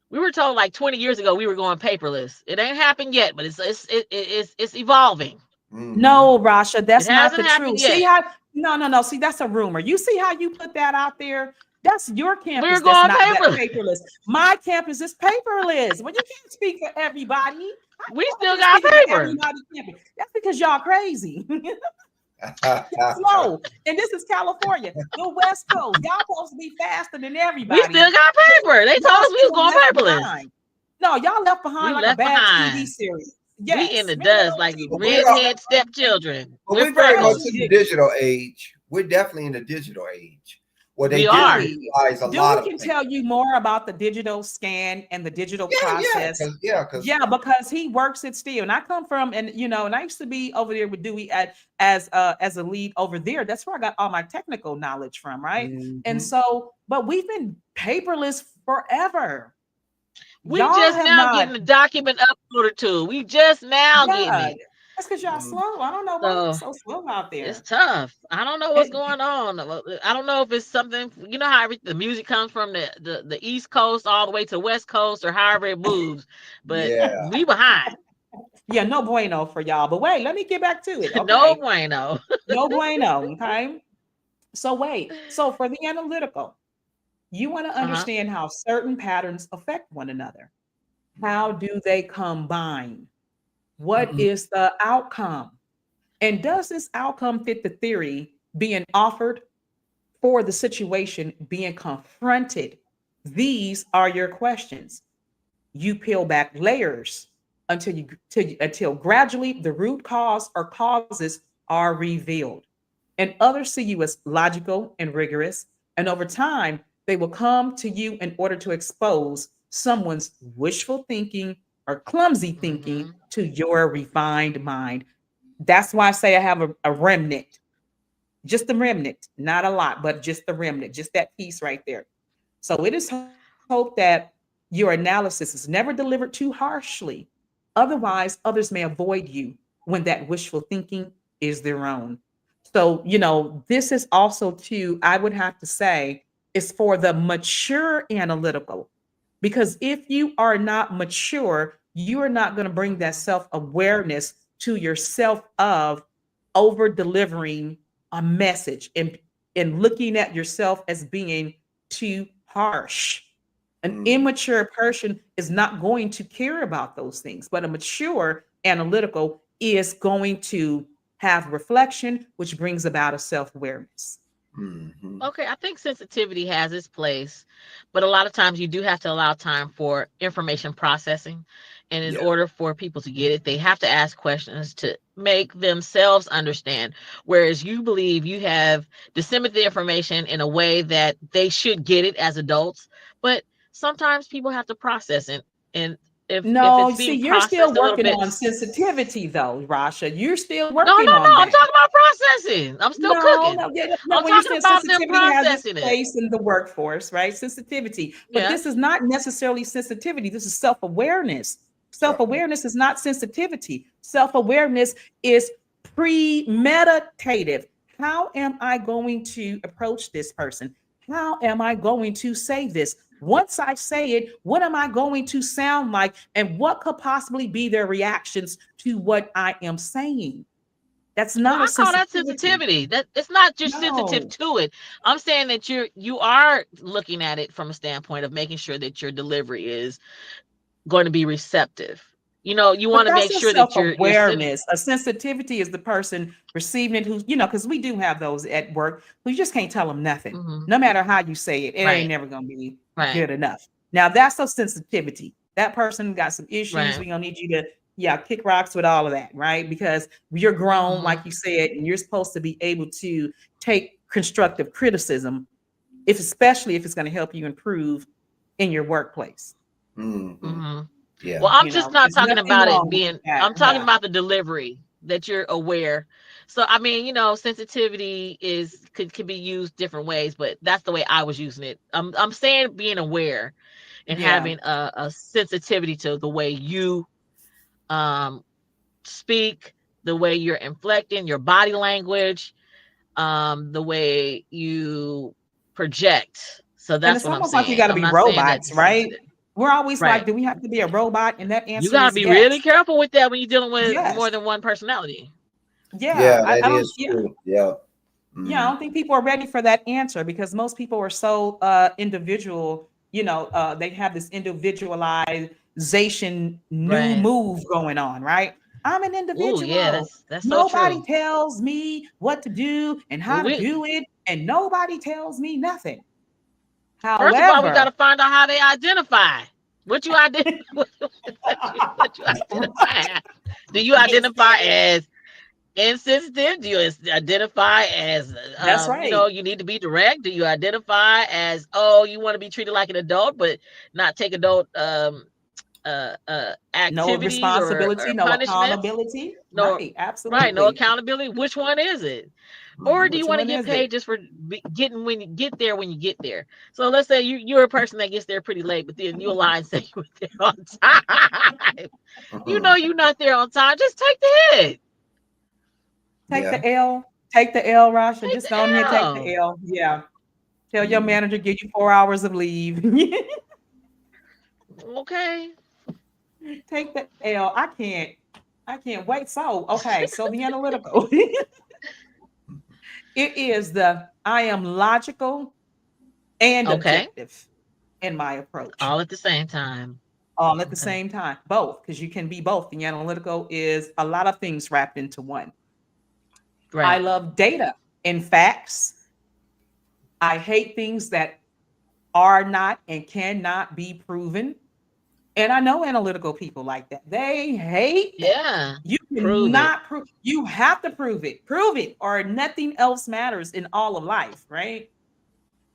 B: we were told like 20 years ago we were going paperless. It ain't happened yet, but it's evolving.
C: Hmm.
A: No, Rasha,
B: It
A: that's not
B: hasn't
A: the
B: happened
A: truth. See
B: yet.
A: how? No, no, no. See, that's a rumor. You see how you put that out there? That's your
B: We were
A: campus. That's
B: going
A: not that
B: paperless.
A: paperless. My campus is paperless. Well, you can't speak for everybody.
B: We
A: I
B: still
A: can't
B: got
A: speak for
B: paper.
A: everybody campus. That's because y'all crazy. Y'all slow. And this is California, the West Coast. Y'all supposed to be faster than
B: We
A: everybody.
B: still got paper. They told
A: Y'all
B: us we was
A: still
B: going
A: left
B: paperless.
A: behind. No, y'all left
B: We
A: behind like a
B: left
A: bad TV
B: behind.
A: series.
B: We in
A: Yes.
B: the
A: Remember
B: dust
A: those
B: like
A: TV
C: but we
A: series
C: are,
A: that
B: redhead
A: were on?
B: stepchildren
C: but
B: with
C: we very much
A: Yes,
B: freckles.
A: we
C: in the
A: did.
C: digital age. We're definitely in the digital age where they
B: We are.
A: Really?
C: digitalize a lot
A: Dewey
C: of
A: can
C: things.
A: tell you more about the digital scan and the digital
C: Yeah,
A: process.
C: because
A: Yeah, because he works it still. And I come from, and and I used to be over there with Dewey as a lead over there. That's where I got all my technical knowledge from, right? And
C: hmm
A: so, but we've been paperless forever.
B: We
A: Y'all
B: just
A: have
B: now
A: not.
B: getting the document uploader tool. We just now getting
A: Yeah,
B: it.
A: that's because y'all slow. I don't know why y'all
B: So
A: so slow out
B: it's
A: there.
B: tough. I don't know what's
A: And
B: going on. I don't know if it's something, you know how the music comes from the East Coast all the way to the West Coast or however it moves, but
C: yeah.
B: we behind.
A: Yeah, no bueno for y'all. But wait, let me get back to it.
B: No
A: Okay.
B: bueno.
A: No bueno. Okay. So wait. So for the analytical, you want to
B: Uh-huh.
A: understand how certain patterns affect one another. How do they combine? What
C: Mhm.
A: is the outcome? And does this outcome fit the theory being offered for the situation being confronted? These are your questions. You peel back layers until gradually the root cause or causes are revealed. And others see you as logical and rigorous. And over time, they will come to you in order to expose someone's wishful thinking or clumsy thinking
B: Mm-hmm.
A: to your refined mind. That's why I say I have a remnant, just the remnant, not a lot, but just the remnant, just that piece right there. So it is hope that your analysis is never delivered too harshly. Otherwise, others may avoid you when that wishful thinking is their own. So, this is also too, I would have to say, is for the mature analytical. Because if you are not mature, you are not going to bring that
B: Mm-hmm.
A: self awareness to yourself of over delivering a message and looking at yourself as being too harsh. An
C: Mm.
A: immature person is not going to care about those things, but a mature analytical is going to have reflection, which brings about a self awareness.
C: Mhm.
B: Okay, I think sensitivity has its place, but a lot of times you do have to allow time for information processing. And in
C: Yeah.
B: order for people to get it, they have to ask questions to make themselves understand. Whereas you believe you have disseminated the information in a way that they should get it as adults, but sometimes people have to process it. And if
A: No,
B: it's
A: see,
B: being
A: you're still
B: processed a little
A: working
B: bit,
A: on sensitivity, though, Rasha. You're still
B: no, no,
A: working on
B: no, I'm
A: that.
B: talking about processing. I'm still
A: No,
B: cooking.
A: no, yeah, no.
B: I'm
A: When you
B: talking
A: said
B: about them
A: sensitivity has its
B: processing it.
A: place in the workforce, right? Sensitivity, but this is
B: Yes.
A: not necessarily sensitivity. This is self awareness. Self
C: Right.
A: awareness is not sensitivity. Self awareness is premeditative. How am I going to approach this person? How am I going to say this? Once I say it, what am I going to sound like? And what could possibly be their reactions to what I am saying? That's
B: Well,
A: not a
B: I call that
A: sensitivity.
B: sensitivity. That it's not just sensitive
A: No.
B: to it. I'm saying that you are looking at it from a standpoint of making sure that your delivery is going to be receptive. You
A: But
B: want to
A: that's
B: make
A: a
B: sure that you're sending.
A: self-awareness. A sensitivity is the person receiving it who's, because we do have those at work who you just can't tell them nothing.
B: Hmm.
A: No matter how you say it, it ain't
B: Right,
A: never gonna be
B: right,
A: good enough. Now that's a sensitivity. That person got some issues.
B: right.
A: We're gonna need you to, yeah, kick rocks with all of that, right? Because you're grown,
B: Hmm.
A: like you said, and you're supposed to be able to take constructive criticism, if especially if it's going to help you improve in your workplace.
C: Mhm.
B: Hmm. Well,
C: Yeah.
B: I'm just not
A: There's
B: talking
A: nothing
B: about it
A: wrong with
B: being.
A: that.
B: I'm talking
A: Yeah.
B: about the delivery that you're aware. So I mean, sensitivity could be used different ways, but that's the way I was using it. I'm saying being aware and
A: Yeah.
B: having a sensitivity to the way you um speak, the way you're inflecting, your body language, the way you project. So
A: And
B: that's
A: it's
B: what I'm
A: almost like you
B: saying.
A: got to
B: I'm
A: be
B: not saying that
A: robots,
B: you're
A: right?
B: sensitive.
A: We're always like,
B: Right.
A: do we have to be a robot? And that
B: You
A: answer
B: got to
A: is
B: be really
A: yes.
B: careful with that when you're dealing with
A: Yes.
B: more than one personality.
A: Yeah.
C: Yeah, that
A: I don't,
C: is
A: yeah.
C: true. Yeah.
A: Yeah. I
C: Mm.
A: don't think people are ready for that answer because most people are so individual, they have this individualization new
B: Right.
A: move going on, right? I'm an
B: Oh yeah,
A: individual.
B: that's so
A: Nobody
B: true.
A: tells me what to do and how to
B: We
A: do it, and nobody tells me nothing.
B: First of all, we got
A: However,
B: to find out how they identify. What you identify? What you identify? Do you identify as insensitive? Do you identify as
A: that's right.
B: you need to be direct? Do you identify as, oh, you want to be treated like an adult but not take adult
A: No
B: activities
A: responsibility,
B: or
A: no
B: punishments?
A: accountability.
B: No,
A: Right.
B: right, no
A: Absolutely.
B: accountability. Which one is it? Or
C: Mhm.
B: do you
A: Which
B: want to
A: one
B: get
A: is it?
B: paid just for getting when you get there when you get there? So let's say you're a person that gets there pretty late, but then you align say you were there on time. You know
C: Mhm.
B: you're not there on time. Just take the hit.
A: Take
C: Yeah.
A: the L. Take the L, Rasha.
B: Take
A: Just
B: the
A: go on here, take
B: L.
A: the L. Yeah. Tell your
C: Mm.
A: manager, give you 4 hours of leave.
B: Okay.
A: Take the L. I can't. I can't wait. So, okay, so the analytical. It is the I am logical and
B: Okay.
A: objective in my approach,
B: All at the same time.
A: all at the
B: Okay.
A: same time. Both, because you can be both. The analytical is a lot of things wrapped into one. I
B: Right.
A: love data and facts. I hate things that are not and cannot be proven. And I know analytical people like that. They hate that.
B: Yeah.
A: You
B: Prove it.
A: cannot prove, you have to prove it, or nothing else matters in all of life, right?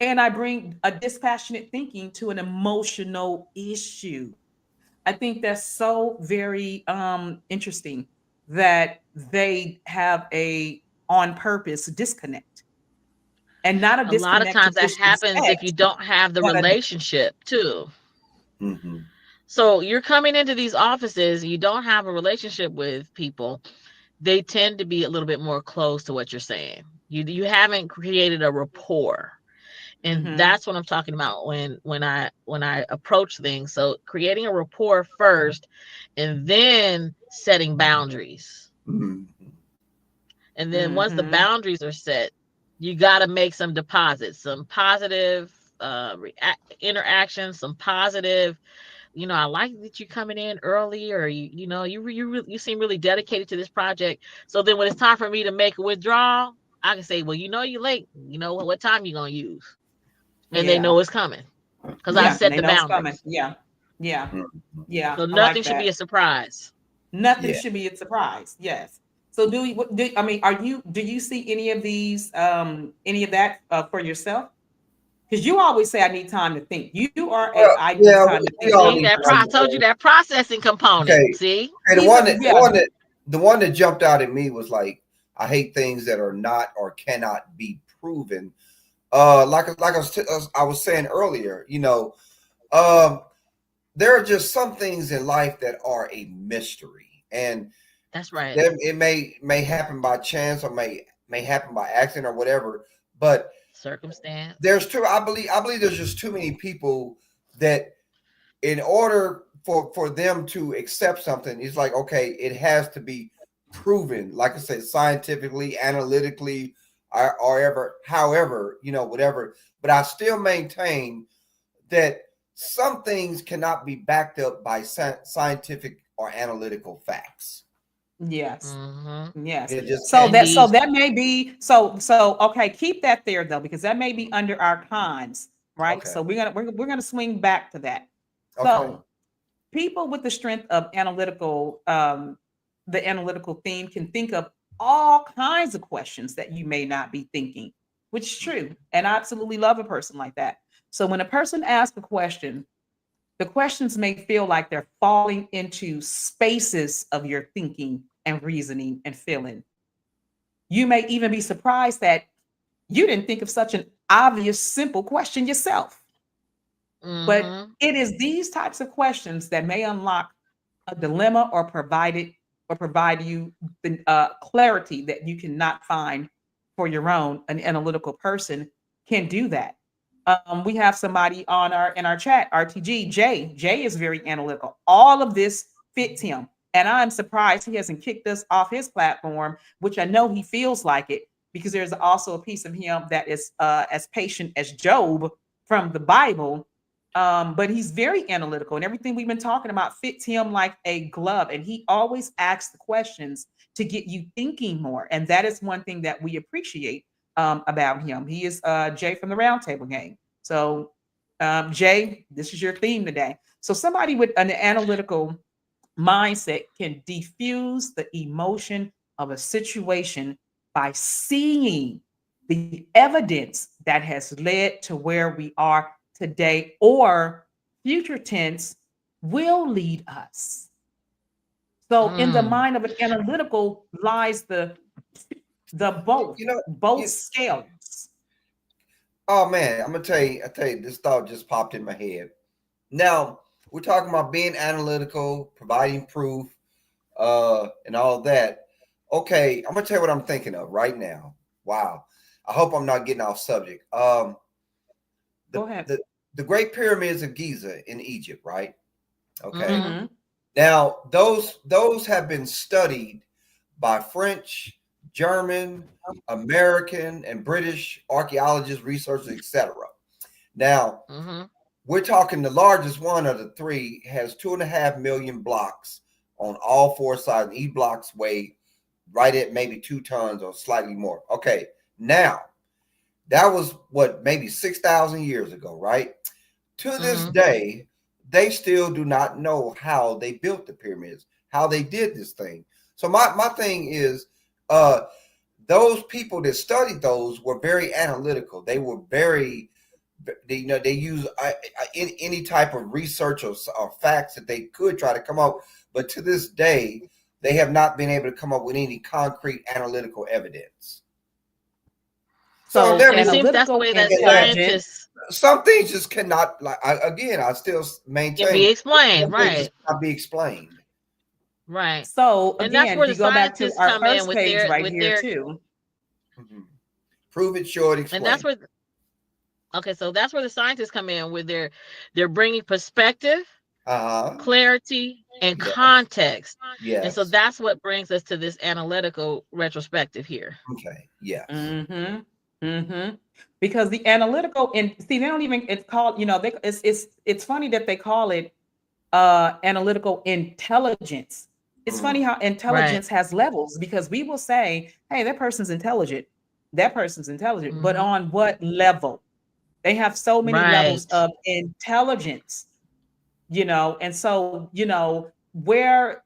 A: And I bring a dispassionate thinking to an emotional issue. I think that's so very interesting that they have a on purpose disconnect, and not a
B: A lot of
A: disconnect to
B: times that happens if
A: disrespect,
B: you don't have the
A: but a
B: relationship too.
C: Mm-hmm.
B: So you're coming into these offices, you don't have a relationship with people, they tend to be a little bit more close to what you're saying. You haven't created a rapport. And
A: mhm,
B: that's what I'm talking about when I approach things. So creating a rapport first and then setting boundaries.
C: Mm-hmm.
B: And then once the
A: mhm,
B: boundaries are set, you got to make some deposits, some positive interactions, some positive. I like that you're coming in early, or you seem really dedicated to this project. So then when it's time for me to make a withdrawal, I can say, well, you're late. You know what time you gonna use, and they
A: yeah,
B: know it's coming because I
A: yeah, and
B: set
A: they
B: the
A: know it's coming.
B: boundaries.
A: Yeah, yeah,
C: Mm-hmm.
A: yeah.
B: So
A: I
B: nothing
A: like
B: should be
A: that.
B: a surprise.
A: Nothing
C: Yeah.
A: should be a surprise. Yes. So do you? I mean, do you see any of these? Any of that for yourself? Because you always say I need time to think. You are a
C: Well,
A: I need
C: yeah,
A: time to
C: we
A: think
C: all
B: See
C: need
B: that
C: time
B: I
C: to
B: told you
C: think.
B: that processing component.
C: Okay.
B: See,
C: Okay,
A: He's a yeah.
C: the one that jumped out at me was like, I hate things that are not or cannot be proven. Like I was saying earlier, um, there are just some things in life that are a mystery, and
B: that's right.
C: then it may happen by chance or may happen by accident or whatever. But
B: Circumstance.
C: there's too I believe there's just too many people that in order for them to accept something, it's like, okay, it has to be proven, like I said, scientifically, analytically, or ever, however, whatever. But I still maintain that some things cannot be backed up by scientific or analytical facts.
A: Yes.
B: Mm-hmm.
A: Yes.
C: It just
A: So
C: can't.
B: Indeed.
A: that may be so okay, keep that there though, because that may be under our cons, right?
C: Okay.
A: So we're gonna swing back to that.
C: Okay.
A: So people with the strength of analytical, the analytical theme can think of all kinds of questions that you may not be thinking, which is true. And I absolutely love a person like that. So when a person asks a question, the questions may feel like they're falling into spaces of your thinking and reasoning and feeling. You may even be surprised that you didn't think of such an obvious, simple question yourself. But
B: Mm-hmm.
A: it is these types of questions that may unlock a dilemma or provide you the clarity that you cannot find for your own. An analytical person can do that. We have somebody on our in our chat, RTG Jay. Jay is very analytical. All of this fits him, and I'm surprised he hasn't kicked us off his platform, which I know he feels like it because there's also a piece of him that is as patient as Job from the Bible, but he's very analytical, and everything we've been talking about fits him like a glove. And he always asks the questions to get you thinking more. And that is one thing that we appreciate about him. He is Jay from the Roundtable Game. So, Jay, this is your theme today. So, somebody with an analytical mindset can diffuse the emotion of a situation by seeing the evidence that has led to where we are today, or future tense will lead us. So in the
B: Mm.
A: mind of an analytical lies the both
C: You know,
A: both
C: you,
A: scales.
C: oh man, I tell you, this thought just popped in my head. Now we're talking about being analytical, providing proof, and all that. Okay, I'm gonna tell you what I'm thinking of right now. Wow, I hope I'm not getting off subject.
A: Go
C: The
A: ahead.
C: the the Great Pyramids of Giza in Egypt, right? Okay,
B: Mm-hmm.
A: Mm-hmm.
C: Now, those have been studied by French, German, American, and British archaeologists, researchers, etc. Now,
B: Mm-hmm.
C: we're talking the largest one of the three has 2.5 million blocks on all four sides. Each blocks weigh right at maybe 2 tons or slightly more. Okay, now that was what, maybe 6,000 years ago, right? To this
B: Mm-hmm.
C: day, they still do not know how they built the pyramids, how they did this thing. So my thing is, uh, those people that studied those were very analytical. They were very, they use any type of research or facts that they could try to come up. But to this day, they have not been able to come up with any concrete analytical evidence. So
A: So
C: there,
B: And it seems that's the
A: analytical
B: way that
C: yeah,
A: intelligence.
B: scientists
C: some things just cannot, like, again, I still
B: can be
C: maintain
B: explained,
C: some things
B: right?
C: just cannot be explained.
B: Right.
A: So
B: And that's
A: again,
B: where
A: if
B: the
A: you go back to
B: scientists
A: our
B: come in
A: first page right
B: with
A: here
B: their
A: too.
C: Mhm. Prove it, show it,
B: and that's
C: explain.
B: where okay, so that's where the scientists come in with they're bringing perspective,
C: Uh-huh.
B: clarity, and
C: Yes.
B: context. And so
C: Yes.
B: that's what brings us to this analytical retrospective here.
C: Okay. Yes.
A: Mm-hmm. Mm-hmm. Because the analytical and see, they don't even it's called, it's funny that they call it analytical intelligence. It's funny
C: Mm.
A: how
B: Right.
A: intelligence has levels because we will say, hey, that person's intelligent. That person's intelligent. But
B: Hmm.
A: on what level? They have so many levels
B: Right.
A: of intelligence, and so, where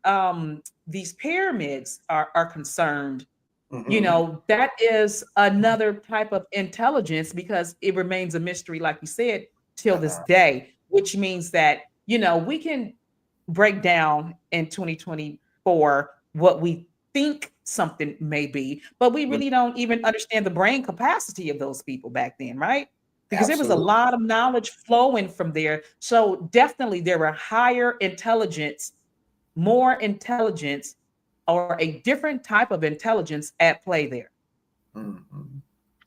A: these pyramids are concerned,
C: Mm-hmm.
A: that is another type of intelligence because it remains a mystery, like you said, till this
C: Uh-huh.
A: day, which means that, we can break down in 2024 what we think something may be, but we
C: Mm.
A: really don't even understand the brain capacity of those people back then, right? Because there was a
C: Absolutely.
A: lot of knowledge flowing from there. So definitely there were higher intelligence, more intelligence, or a different type of intelligence at play there.
C: Mm-hmm.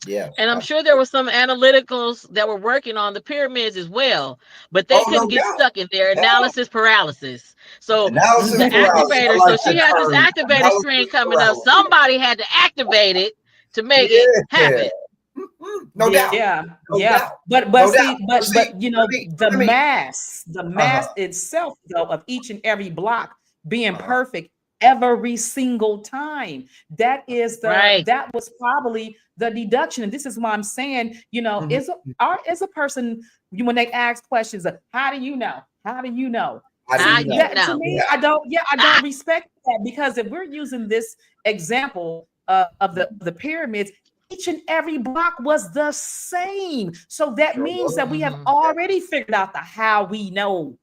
C: Yes.
B: And I'm sure there were some analyticals that were working on the pyramids as well, but they
C: Oh,
B: couldn't
C: no
B: get
C: doubt.
B: stuck in their
C: Yeah.
B: analysis paralysis. So
C: Analysis
B: the
C: paralysis. I
B: activator, so
C: like
B: she
C: that
B: had this
C: term.
B: activator screen
C: Analysis
B: coming up.
C: paralysis.
B: Somebody had to activate it to make it
C: Yeah.
B: happen.
C: Mhm. No doubt.
A: Yeah,
C: No
A: yeah.
C: doubt.
A: But
C: No doubt.
A: see,
C: But see, let me,
A: the
C: let me,
A: mass
C: uh-huh.
A: itself though of each and every block being
C: Uh-huh.
A: perfect every single time.
B: Right.
A: That was probably the deduction. And this is why I'm saying,
C: Mhm.
A: is a person when they ask questions of how do you know? How do you know?
C: How do
B: How
C: you
A: See,
B: you
C: know?
A: that to
B: know?
A: me,
C: Yeah.
A: I don't respect that because if we're using this example of the pyramids, each and every block was the same. So that
C: Sure
A: means that
C: was.
A: we have
B: Hmm.
C: Yeah.
A: already figured out the how we know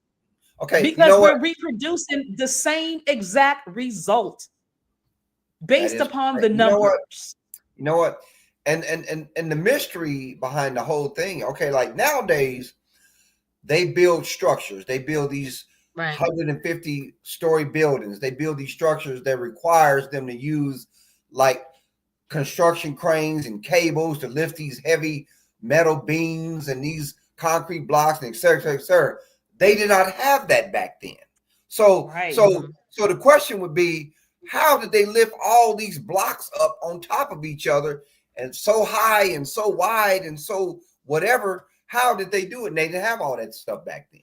C: Okay. You
A: because
C: know what?
A: we're reproducing the same exact result
C: That
A: based
C: is
A: upon
C: correct.
A: the
C: You know what?
A: numbers.
C: You know what? And the mystery behind the whole thing. Okay, like nowadays they build structures. They build these
B: Right.
C: 150-story buildings. They build these structures that requires them to use like construction cranes and cables to lift these heavy metal beams and these concrete blocks and et cetera, et cetera, et cetera. They did not have that back then. So
A: Right.
C: so
B: Hmm.
C: so the question would be, how did they lift all these blocks up on top of each other and so high and so wide and so whatever? How did they do it? And they didn't have all that stuff back then.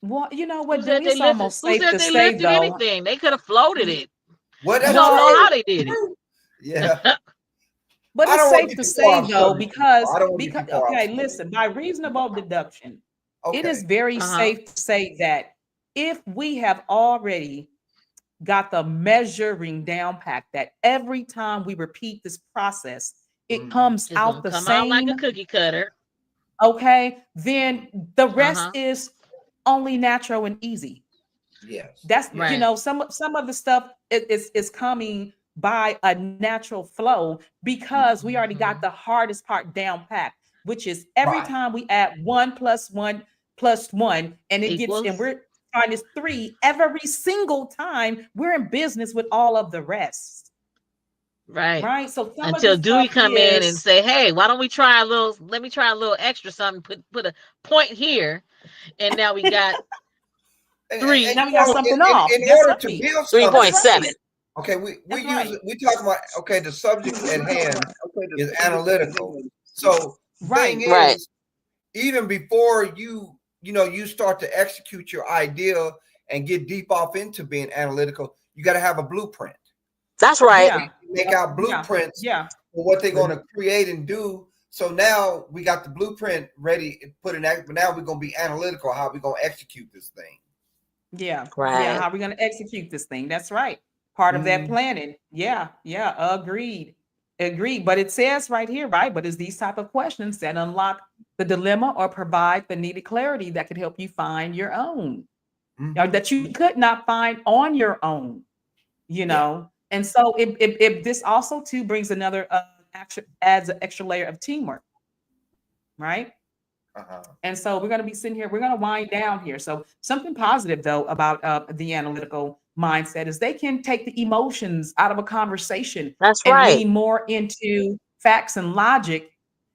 A: Well, you know
B: Who
A: what,
B: said
A: Dewey?
B: they
A: It's
B: lifted?
A: almost
B: Who
A: safe
B: said
A: to
B: they
A: say,
B: lifted
A: though.
B: anything? They could have floated it.
C: Well,
B: We
C: that's
B: don't know
A: No,
B: how
C: true.
B: they did it.
C: True. Yeah.
A: but
C: I
A: it's
C: don't want to
A: safe
C: get
A: to
C: too far
A: say
C: off
A: though,
C: subject. I don't want to get
A: because
C: too far off
A: okay,
C: subject.
A: listen, by reasonable deduction, it is
C: Okay.
A: very
B: Uh-huh.
A: safe to say that if we have already got the measuring down pack that every time we repeat this process, it
C: Mhm.
A: comes
B: It's
A: out
B: gonna
A: the
B: come out like a
A: same,
B: cookie cutter.
A: okay, then the rest
B: Uh-huh.
A: is only natural and easy.
C: Yes.
A: That's,
C: Yes.
B: Right.
A: some of the stuff is coming by a natural flow because we
C: Mhm.
A: already got the
B: Hmm.
A: hardest part down pat, which is every
C: Right.
A: time we add one plus one plus one, and
B: Equals.
A: we're trying this three every single time, we're in business with all of the rest,
B: Right.
A: right? So some of
B: Until
A: this
B: Dewey
A: stuff
B: come in and
A: is
B: say, "Hey, why don't we try a little? Let me try a little extra something. Put a point here, and now we got Three.
A: Now we got something off.
C: in
A: That's
C: order to
A: right.
C: build something,
B: 3.7.
C: okay, we
A: That's
C: use
A: right.
C: we talking about, okay, the subject at hand is analytical. So thing
A: Right.
B: Right.
C: is, even before you start to execute your idea and get deep off into being analytical, you got to have a blueprint.
B: That's right.
A: Yeah.
C: Make out
A: Yeah.
C: blueprints
A: Yeah.
C: for what they're going to create and do. So now we got the blueprint ready, put in act, but now we're going to be analytical. How we going to execute this thing?
A: Yeah. Yeah.
B: Right.
A: How are we going to execute this thing? That's right. Part of that
C: Mm,
A: planning. Yeah. Yeah. Agreed. Agreed. But it says right here, right? But it's these type of questions that unlock the dilemma or provide the needed clarity that could help you find your own, or
C: mhm.
A: that you could not find on your own,
C: Yeah.
A: And so it this also too brings another adds an extra layer of teamwork, right?
C: Uh-huh.
A: And so we're going to be sitting here, we're going to wind down here. So something positive though about the analytical mindset is they can take the emotions out of a conversation
B: That's
A: and
B: right.
A: lean more into facts and logic.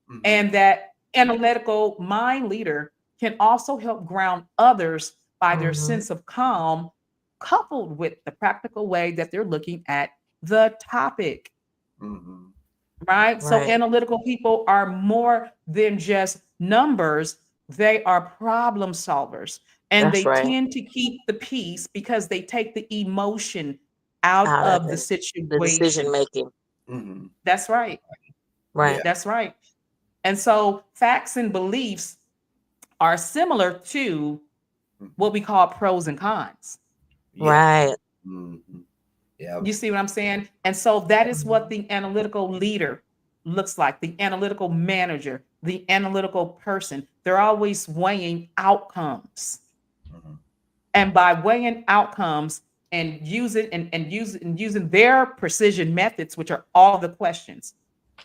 C: Mhm.
A: And that analytical mind leader can also help ground others by their
B: Hmm.
A: sense of calm, coupled with the practical way that they're looking at the topic,
C: Mhm.
A: right? So
B: Right.
A: analytical people are more than just numbers, they are problem solvers. And
B: That's
A: they
B: right.
A: tend to keep the peace because they take the emotion out
B: Out of
A: of the
B: it. The decision
A: situation.
B: making.
C: Mhm.
A: That's right.
B: Right.
C: Yeah.
A: That's right. And so facts and beliefs are similar to
C: Mhm.
A: what we call pros and cons.
C: Yeah.
B: Right.
C: Mhm. Yeah.
A: You see what I'm saying? And so that is what
B: Mhm.
A: the analytical leader looks like, the analytical manager, the analytical person. They're always weighing outcomes.
C: Mhm.
A: And by weighing outcomes and using their precision methods, which are all the questions,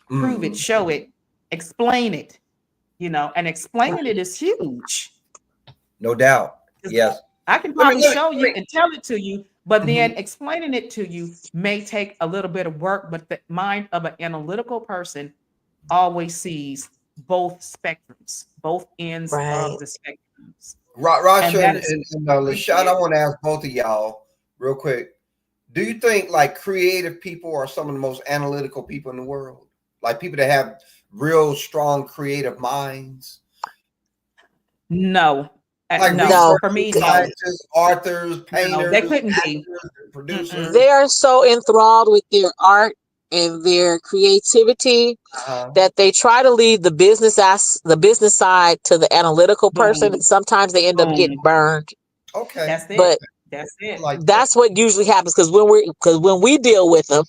A: prove it,
C: Mhm.
A: show it, explain it, and explaining it
B: Right.
A: is huge.
C: No doubt.
A: 'Cause
C: Yes.
A: I can
C: Let me
A: probably
C: let me,
A: show
C: let
A: you and tell it to you, but
C: me
A: then
C: mhm.
A: explaining it to you may take a little bit of work. But the mind of an analytical person always sees both spectrums, both ends
B: Right.
A: of the spectrums. And
C: Rasha
A: that
C: and,
A: is
C: Lashad, I
A: appreciated.
C: want to ask both of y'all real quick. Do you think like creative people are some of the most analytical people in the world? Like people that have real strong creative minds,
A: No,
C: like
A: no,
B: No.
A: for
C: researchers,
A: me, no,
C: scientists, authors,
A: no, they
C: painters,
A: couldn't be.
C: actors,
A: Mm-mm.
C: producers.
B: They are so enthralled with their art and their creativity
C: Uh-huh.
B: that they try to leave the business side to the analytical person,
A: Boom,
B: and sometimes they end up getting
A: boom.
B: burned.
C: Okay.
A: That's it.
B: But
A: That's
C: I
A: it.
C: like that.
B: that's what usually happens because when we deal with them,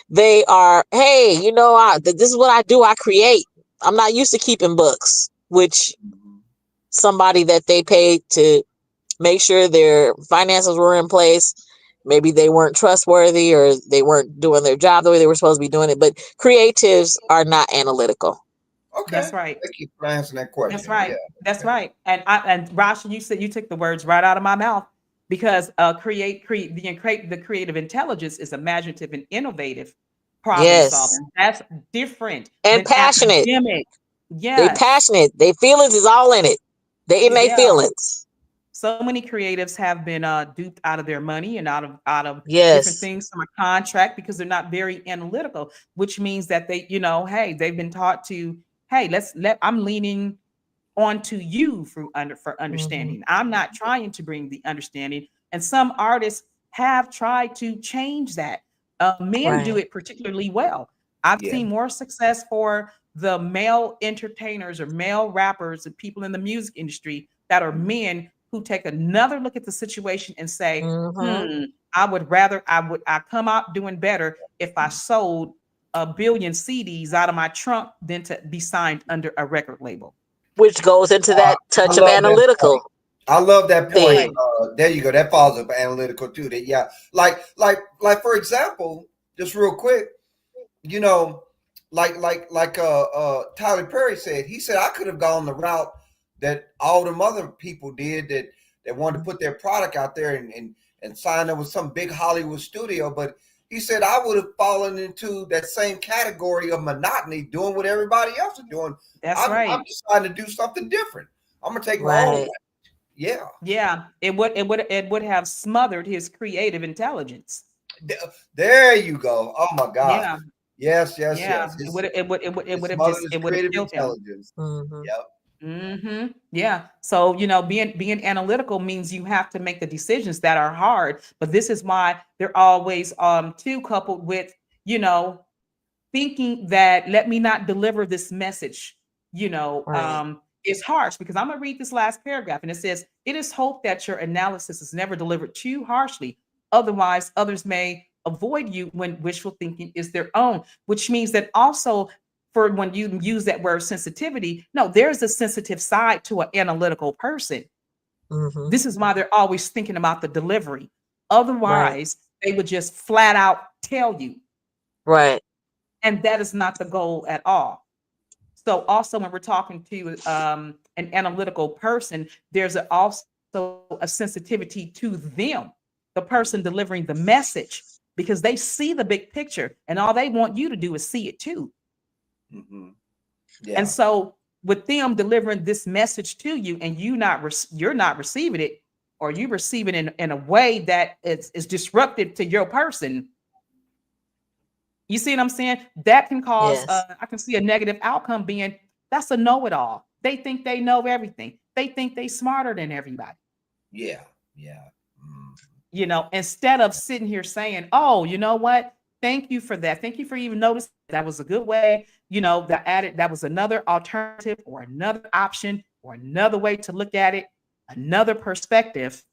B: they are, hey, this is what I do. I create. I'm not used to keeping books, which
C: Mhm.
B: somebody that they paid to make sure their finances were in place. Maybe they weren't trustworthy or they weren't doing their job the way they were supposed to be doing it. But creatives are not analytical.
C: Okay.
A: That's right.
C: Thank you for answering that
A: That's
C: question. Yeah.
A: right. That's
C: Okay.
A: right. And Rasha, you said you took the words right out of my mouth because the creative intelligence is imaginative and innovative problem
B: Yes.
A: solving. That's different
B: And
A: than
B: passionate.
A: academic.
B: They
A: Yes.
B: passionate. They feelings is all in it. They in their
A: Yeah.
B: feelings.
A: So many creatives have been duped out of their money and out of different
B: Yes.
A: things from a contract because they're not very analytical, which means that hey, they've been taught to, hey, I'm leaning onto you for
B: Hmm.
A: understanding. I'm not trying to bring the understanding. And some artists have tried to change that. Men do
B: Right.
A: it particularly well. I've
C: Yeah.
A: seen more success for the male entertainers or male rappers and people in the music industry that are men who take another look at the situation and say,
B: Hmm.
A: I come out doing better if I sold a billion CDs out of my trunk than to be signed under a record label.
B: Which goes into that
C: I
B: touch of
C: love that point.
B: analytical
C: I love that
A: That's
C: point.
A: right.
B: thing.
C: There you go. That falls up analytical too. That yeah, like for example, just real quick, you know, Tyler Perry said. He said I could have gone the route that all them other people did that wanted to put their product out there and sign up with some big Hollywood studio, but he said I would have fallen into that same category of monotony, doing what everybody else is doing.
A: That's
C: I'm
A: right.
C: deciding to do something different. I'm gonna take my own
B: Right.
C: way. Yeah.
A: Yeah, it would have smothered his creative intelligence.
C: There you go. Oh my gosh.
A: Yeah,
C: Yes, yes,
A: yeah.
C: yes.
A: It would it
C: His
A: would have
C: mother
A: just
C: is
A: it would have
C: creative
A: killed him.
C: intelligence.
B: Hmm.
C: Yep.
A: Yeah. So, being analytical means you have to make the decisions that are hard, but this is why they're always too coupled with, you know, thinking that let me not deliver this message,
B: Right.
A: is harsh because I'm going to read this last paragraph and it says, it is hoped that your analysis is never delivered too harshly. Otherwise, others may avoid you when wishful thinking is their own, which means that also for when you use that word sensitivity, no, there's a sensitive side to an analytical person.
B: Hmm.
A: This is why they're always thinking about the delivery.
B: Right.
A: Otherwise, they would just flat out tell you.
B: Right.
A: And that is not the goal at all. So also when we're talking to an analytical person, there's also a sensitivity to them, the person delivering the message, because they see the big picture and all they want you to do is see it too.
C: Hmm.
A: And
C: Yeah.
A: so with them delivering this message to you and you're not receiving it, or you receive it in a way that is disruptive to your person, you see what I'm saying? That can cause,
B: Yes.
A: I can see a negative outcome being that's a know it all. They think they know everything. They think they smarter than everybody.
C: Yeah. Yeah. Mm.
A: Instead of sitting here saying, oh, you know what? Thank you for that. Thank you for even noticing that was a good way, that was another alternative or another option or another way to look at it, another perspective.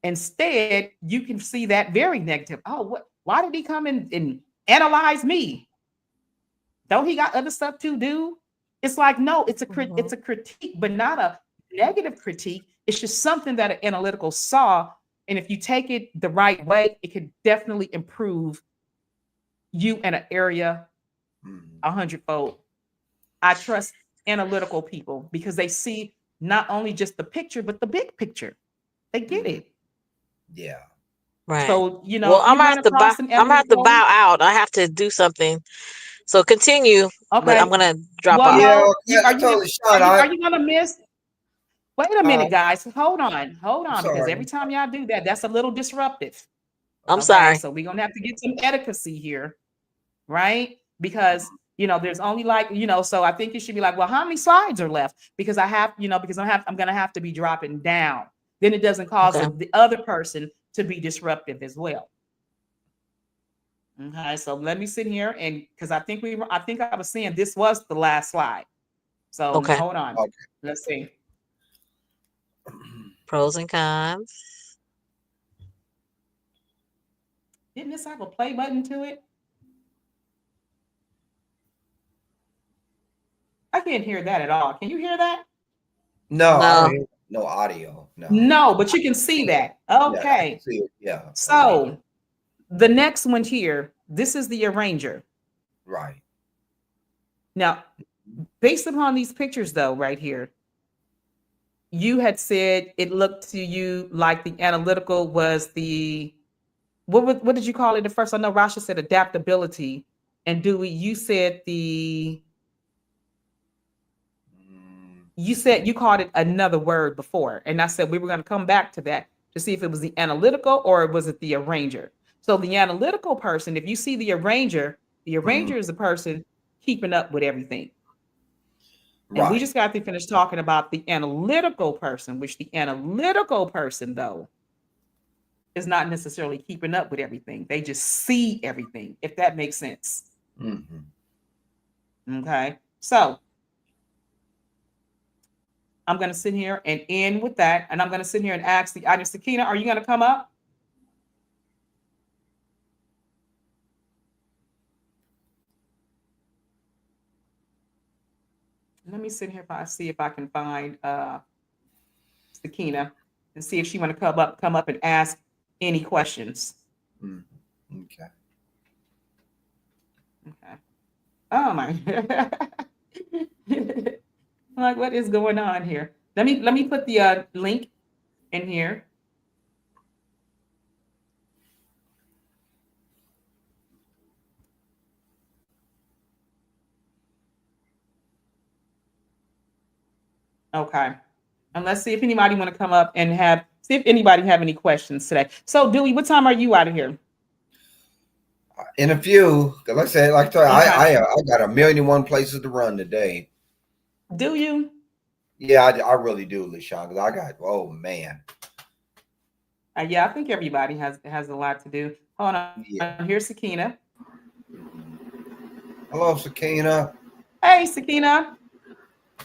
A: Instead, you can see that very negative. Oh, why did he come and analyze me? Don't he got other stuff to do? It's like, no,
B: Hmm.
A: it's a critique, but not a negative critique. It's just something that an analytical saw. And if you take it the right way, it could definitely improve you in an area
C: Mm.
A: 100-fold. I trust analytical people because they see not only just the picture, but the big picture. They get
C: Mm.
A: it.
C: Yeah.
B: Right.
A: So,
B: Well,
A: if you ran across an
B: I'm gonna have to
A: analytical,
B: bow out. I have to do something. So continue, but I'm
A: okay.
B: gonna drop
A: Well,
B: off.
C: Yeah.
A: no,
C: I totally, Sean.
A: are you gonna miss? Wait a
C: Uh,
A: minute, guys. Hold
C: I'm
A: on, because
C: sorry.
A: every time y'all do that, that's a little disruptive.
B: I'm
A: Okay,
B: sorry.
A: so we're gonna have to get some etiquette here, right? Because there's only like, so I think it should be like, well, how many slides are left? Because I'm gonna have to be dropping down. Then it doesn't cause
B: Okay.
A: the other person to be disruptive as well. Okay, so let me sit here and because I think I was saying this was the last slide. So
B: Okay.
A: hold on.
C: Okay.
A: Let's see.
B: Pros and cons.
A: Didn't this have a play button to it? I can't hear that at all. Can you hear that?
C: No, I don't
B: No.
C: hear no audio. No.
A: No, but you can see that.
C: Yeah, I can
A: Okay.
C: see it. Yeah. Arrange.
A: So the next one here, this is the arranger.
C: Right.
A: Now, based upon these pictures, though, right here, you had said it looked to you like the analytical was the what did you call it at first? I know Rasha said adaptability, and Dewey, you said
C: Mm.
A: you said you called it another word before, and I said we were going to come back to that to see if it was the analytical or was it the arranger. So the analytical person, if you see the
C: Mhm.
A: arranger is the person keeping up with everything. And we
C: Right.
A: just got to finish talking about the analytical person, which the analytical person, though, is not necessarily keeping up with everything. They just see everything, if that makes sense.
C: Hmm.
A: Okay. So I'm going to sit here and end with that. And I'm going to sit here and ask the audience, Sakina, are you going to come up? Let me sit here if I see if I can find Sakina and see if she want to come up and ask any questions.
C: Mm. Okay.
A: Okay. Oh my. I'm like, what is going on here? Let me put the link in here. Okay. And let's see if anybody want to come up and see if anybody have any questions today. So, Dewey, what time are you out of here?
C: In a few, 'cause like I said, like I told you,
A: Okay.
C: I got a million and one places to run today.
A: Do you?
C: Yeah, I really do, LaShawn, because I got, oh man.
A: Yeah, I think everybody has a lot to do. Hold on. Here's
C: Yeah.
A: Sakina.
C: Hello, Sakina.
A: Hey, Sakina.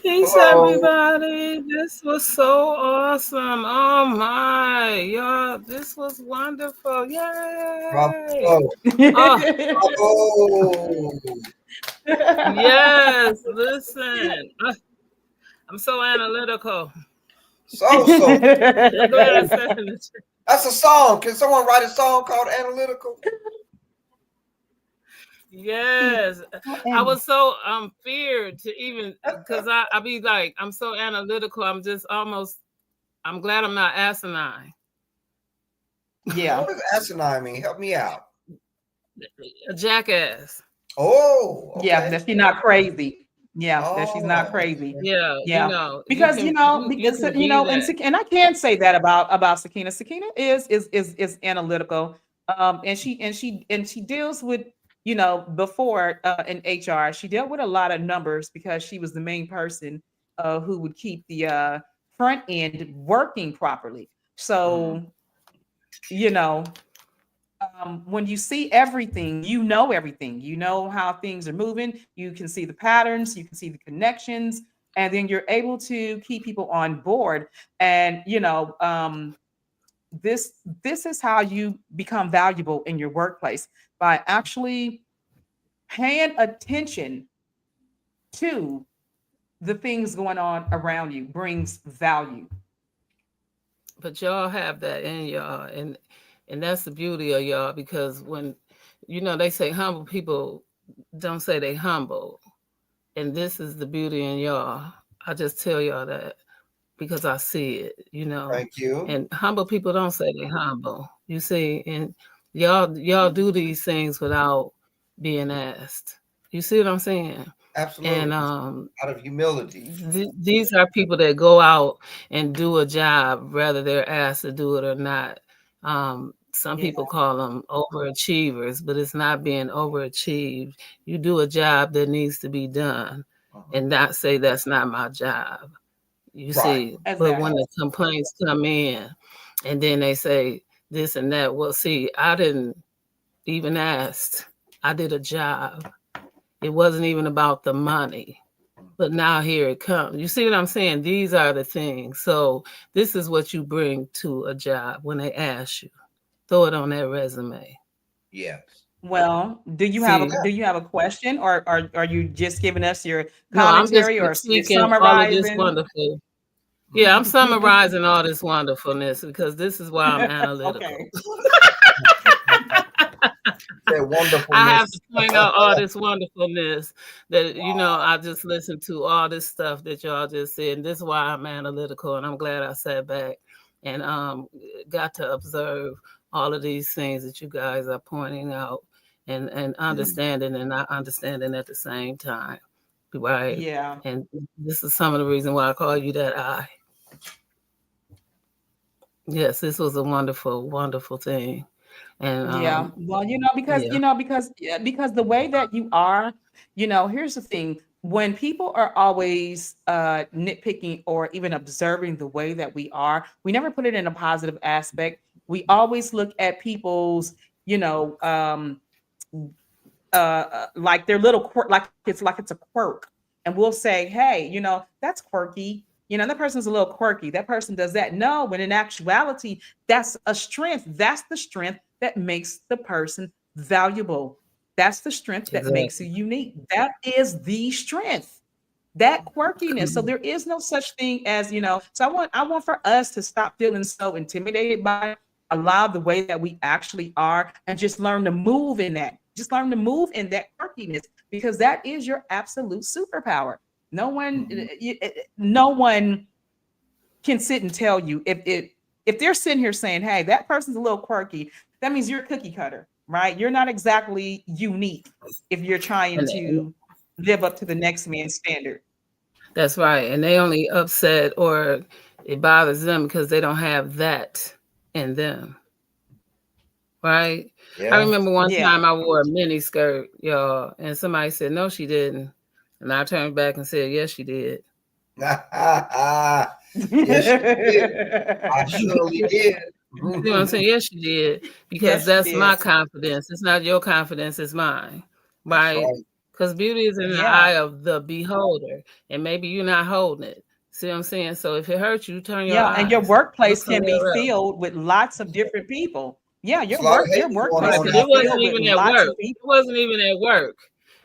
D: Peace,
C: Hello.
D: everybody. This was so awesome. Oh my, y'all, this was wonderful. Yay.
C: Bravo.
D: Oh,
C: Bravo.
D: yes. Listen, I'm so analytical.
C: So.
D: I'm glad I said it.
C: That's a song. Can someone write a song called Analytical?
D: Yes. I was so feared to even, because I be like, I'm so analytical. I'm just almost, I'm glad I'm not asinine.
A: Yeah.
C: What does asinine mean? Help me out.
D: A jackass.
C: Oh,
A: Yeah,
C: okay.
A: that she's not crazy. Yeah, that she's not
C: Oh,
A: crazy.
C: okay.
D: Yeah,
A: Yeah,
D: you
A: because
D: can you
A: because
D: can be
A: and
D: that.
A: And I can say that about Sakina. Sakina is analytical. And she deals with before in HR she dealt with a lot of numbers because she was the main person who would keep the front end working properly.
C: Mhm.
A: So you know when you see everything, you know everything. You know how things are moving. You can see the patterns. You can see the connections, and then you're able to keep people on board. And this this is how you become valuable in your workplace by actually paying attention to the things going on around you. Brings value.
D: But y'all have that in y'all, and that's the beauty of y'all, because when they say humble people don't say they humble, and this is the beauty in y'all. I just tell y'all that because I see it.
C: Thank you.
D: And humble people don't say they humble. You see, and y'all do these things without being asked. You see what I'm saying? And
C: Absolutely. Out of humility.
D: these are people that go out and do a job, whether they're asked to do it or not. Some
A: Yeah.
D: people call them overachievers, but it's not being overachieved. You do a job that needs to be done,
C: Uh-huh.
D: and not say that's not my job. You
C: Right.
D: see, but when
A: Exactly.
D: the complaints come in, and then they say this and that, well, see, I didn't even ask. I did a job. It wasn't even about the money. But now here it comes. You see what I'm saying? These are the things. So this is what you bring to a job when they ask you. Throw it on that resume.
C: Yes.
A: Well,
D: See,
A: do you have a question, or are you just giving us your
D: no, I'm just
A: commentary, or you're
D: critiquing all of this
A: summarizing?
D: wonderful. Yeah, I'm
C: Mhm.
D: summarizing all this wonderfulness because this is why I'm analytical.
A: Okay.
C: That
D: I have
C: wonderfulness.
D: to point out all this wonderfulness that I just listened to all this stuff that y'all just said. And this is why I'm analytical, and I'm glad I sat back and got to observe all of these things that you guys are pointing out and understanding and not understanding at the same time. Right.
A: Yeah.
D: And this is some of the reason why I call you that eye. Yes, this was a wonderful, wonderful thing. And
A: Yeah. Well,
D: yeah,
A: because the way that you are, here's the thing. When people are always nitpicking or even observing the way that we are, we never put it in a positive aspect. We always look at people's, you know, like their little quirk, like it's a quirk, and we'll say, hey, that's quirky. That person's a little quirky. That person does that. No, when in actuality, that's a strength. That's the strength that makes the person valuable. That's the strength that makes you
D: exactly.
A: unique. That is the strength, that quirkiness. So there is no such thing as, so I want for us to stop feeling so intimidated by it, allow the way that we actually are, and just learn to move in that. Just learn to move in that quirkiness, because that is your absolute superpower. No one
C: Mhm.
A: no one can sit and tell you, if they're sitting here saying, hey, that person's a little quirky, that means you're a cookie cutter, right? You're not exactly unique if you're trying
D: And
A: to live up to the next man's standard.
D: that's right. And they only upset or It bothers them because they don't have that in them. Right? I
C: Yeah.
D: remember one
A: Yeah.
D: time I wore a mini skirt, y'all, and somebody said, no, she didn't. And I turned back and said, yes, she did.
C: Yes, she did. I surely did.
D: You know what I'm saying? Yes, she did. Because
A: Yes, she
D: that's my
A: did.
D: confidence. It's not your confidence, it's mine.
C: That's
D: Right?
C: right.
D: Because beauty is in the
A: Yeah.
D: eye of the beholder. And maybe you're not holding it. See what I'm saying? So if it hurts you, turn your
A: Yeah, and your
D: eyes. Look
A: workplace can be
D: somewhere else.
A: filled with lots of different people. Yeah,
C: There's a lot of
A: your
C: hating going
A: workplace
D: Right,
C: on
A: can
D: because
A: be
D: it
C: out there.
D: wasn't
A: filled with
D: even at
A: lots
D: work.
A: of
D: It
A: people.
D: wasn't even at work.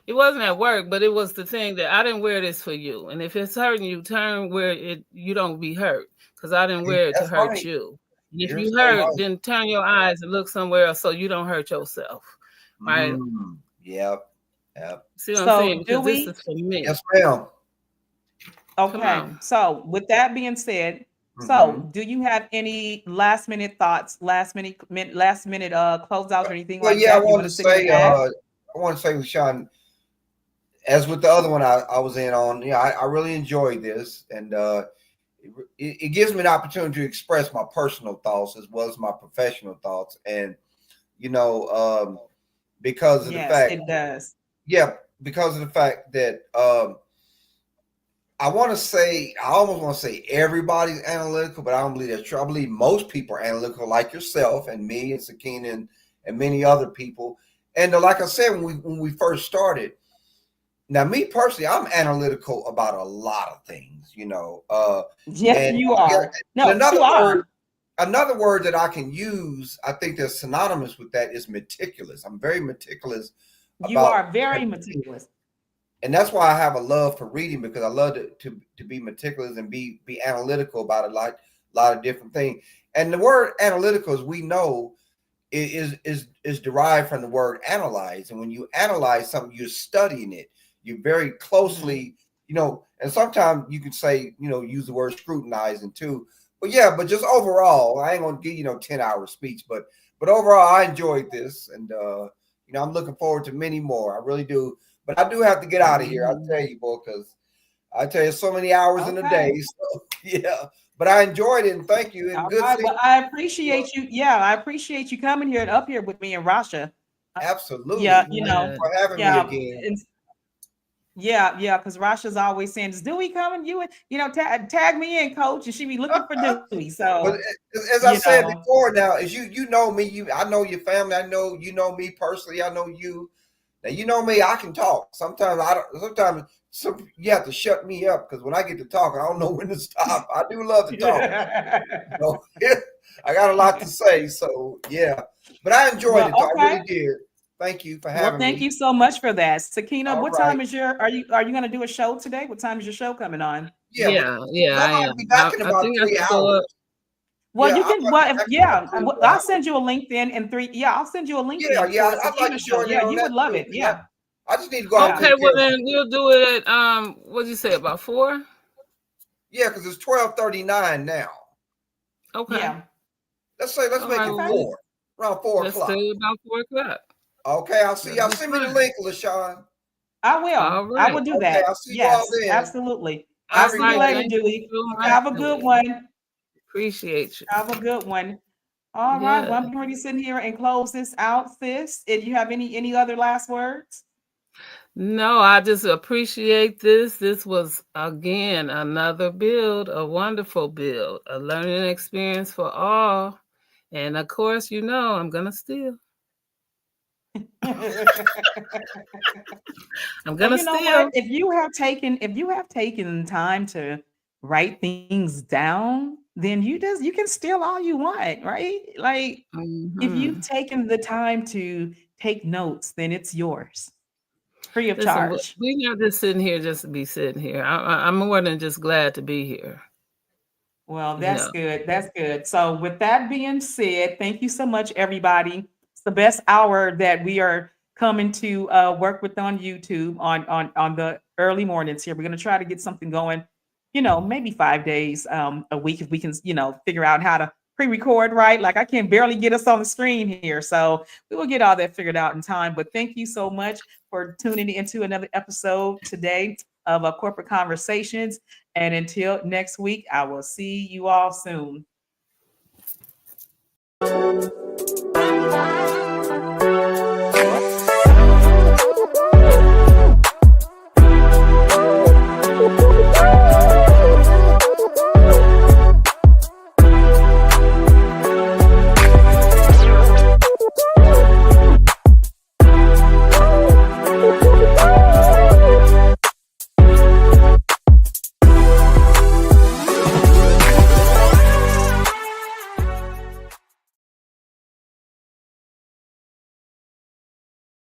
D: It wasn't at work, but it was the thing that I didn't wear this for you. And if it's hurting you, turn where it you don't be hurt. Because I didn't wear it to
C: That's
D: hurt
C: right.
D: you. And if
C: You're
D: you
C: so
D: hurt,
C: right.
D: then turn your eyes and look somewhere else so you don't hurt yourself. Right?
C: Yep. Yep.
D: See what I'm saying?
A: So, do
D: Because this
A: we?
D: is for me.
C: Yes, ma'am.
D: Come
A: Okay.
D: on.
A: So, with that being said,
C: Hmm.
A: so do you have any last minute thoughts, last minute closeouts or anything
C: Well,
A: like
C: yeah,
A: that you want to sit here and add?
C: I want to say with Sean, as with the other one I was in on, yeah, I really enjoyed this, and it gives me an opportunity to express my personal thoughts as well as my professional thoughts, and you know, because of the
A: Yes,
C: fact,
A: it does.
C: yeah, because of the fact that I want to say, I almost want to say everybody's analytical, but I don't believe that's true. I believe most people are analytical, like yourself and me and Sakina and many other people. And like I said, when we first started, now me personally, I'm analytical about a lot of things,
A: Yes,
C: and
A: you
C: yeah,
A: are.
C: and
A: No, you are.
C: another word that I can use, I think that's synonymous with that is meticulous. I'm very meticulous
A: You
C: about
A: are very
C: everything,
A: meticulous.
C: and that's why I have a love for reading because I love to be meticulous and be analytical about a lot of different things. And the word analytical, as we know, is derived from the word analyze. And when you analyze something, you're studying it. You're very
A: Mhm.
C: closely, and sometimes you can say, use the word scrutinizing too. But yeah, but just overall, I ain't gonna give you 10-hour speech, but overall I enjoyed this, and I'm looking forward to many more. I really do. But I do have to get out of here. I
A: Mhm.
C: tell you, boy, because I tell you so many hours in a
A: Okay.
C: day. So yeah. But I enjoyed it and thank you and
A: All
C: good
A: right.
C: seeing
A: Well, I
C: you.
A: appreciate you. Yeah, I appreciate you coming here and up here with me in Russia. Uh, Yeah,
C: Absolutely. Thank you
D: Yeah.
C: for having me
A: yeah,
C: again.
A: and yeah, because Rasha's always saying, "Is Dewey coming? Tag me in, coach." And she be looking for Dewey. So,
C: But as I
A: you
C: said
A: know,
C: before, now as you know me, I know your family. I know you know me personally. I know you. Now you know me. I can talk. Sometimes I don't. Sometimes you have to shut me up because when I get to talk, I don't know when to stop. I do love to talk. So I got a lot to say. So yeah, but I enjoyed
A: well,
C: it. Though. I
A: okay.
C: really did. Thank you for
A: Well,
C: having
A: thank
C: me.
A: you so much for that. Sakina,
C: All
A: what
C: right.
A: time is your are you gonna do a show today? What time is your show coming on?
C: Yeah, but
D: Yeah,
C: I'm
D: I
C: gonna
D: am.
C: be back in
D: I
C: about
D: think I
C: 3 hours.
D: support.
A: Well,
C: Yeah,
A: you
C: I'm
A: can.
C: gonna be
A: Well, if
C: back in about
A: yeah,
C: 3 or 4
A: I'll
C: hours.
A: send you a link then. And three, yeah, I'll send you a link
C: Yeah,
A: then
C: yeah,
A: for
C: I'd like
A: Sakina
C: to
A: show.
C: join in
A: Yeah,
C: on
A: you
C: that
A: would love
C: too.
A: it.
C: Yeah,
A: Yeah,
C: I just need to go out and
A: yeah.
C: take
D: Okay,
C: care
D: well
C: of
D: then
C: something.
D: we'll do it at what'd you say, about 4?
C: Yeah, because it's 12:39 now.
D: Okay.
A: Yeah.
C: Let's
D: All
C: make
D: right,
C: it
D: well
A: Okay.
C: around four
D: let's
C: o'clock.
D: say about 4 o'clock.
C: Okay, I'll see
D: That'll
C: y'all.
D: be
C: Send me the
D: fine.
C: link, LaShawn.
A: I will.
D: All
A: I
D: right.
A: will do
C: Okay,
A: that.
C: I'll see you all
A: Yes,
C: then.
A: absolutely. I'll
D: All
A: see you
D: right.
A: later,
C: Everyone,
D: Thank you
A: Dewey.
D: so much,
A: Have a good
D: Louis.
A: one.
D: Appreciate you.
A: Have a good one. All right.
D: Yeah.
A: Well, I'm going to sit here and close this out, sis. If you have any other last words?
D: No, I just appreciate this. This was again another build, a wonderful build, a learning experience for all. And of course, I'm gonna steal.
A: Well,
D: I'm gonna
A: you know what?
D: steal.
A: If you have taken time to write things down, then you can steal all you want, right? Like if you've
D: Hmm.
A: taken the time to take notes, then it's yours, free of
D: Listen,
A: charge.
D: we're not just sitting here just to be sitting here. I'm more than just glad to be here.
A: Well,
D: You
A: that's
D: know.
A: good. That's good. So, with that being said, thank you so much, everybody. It's the best hour that we are coming to work with on YouTube on the early mornings here. We're going to try to get something going, maybe 5 days a week if we can, figure out how to pre-record right. Like I can barely get us on the screen here, so we will get all that figured out in time. But thank you so much for tuning into another episode today of Corporate Conversations. And until next week, I will see you all soon.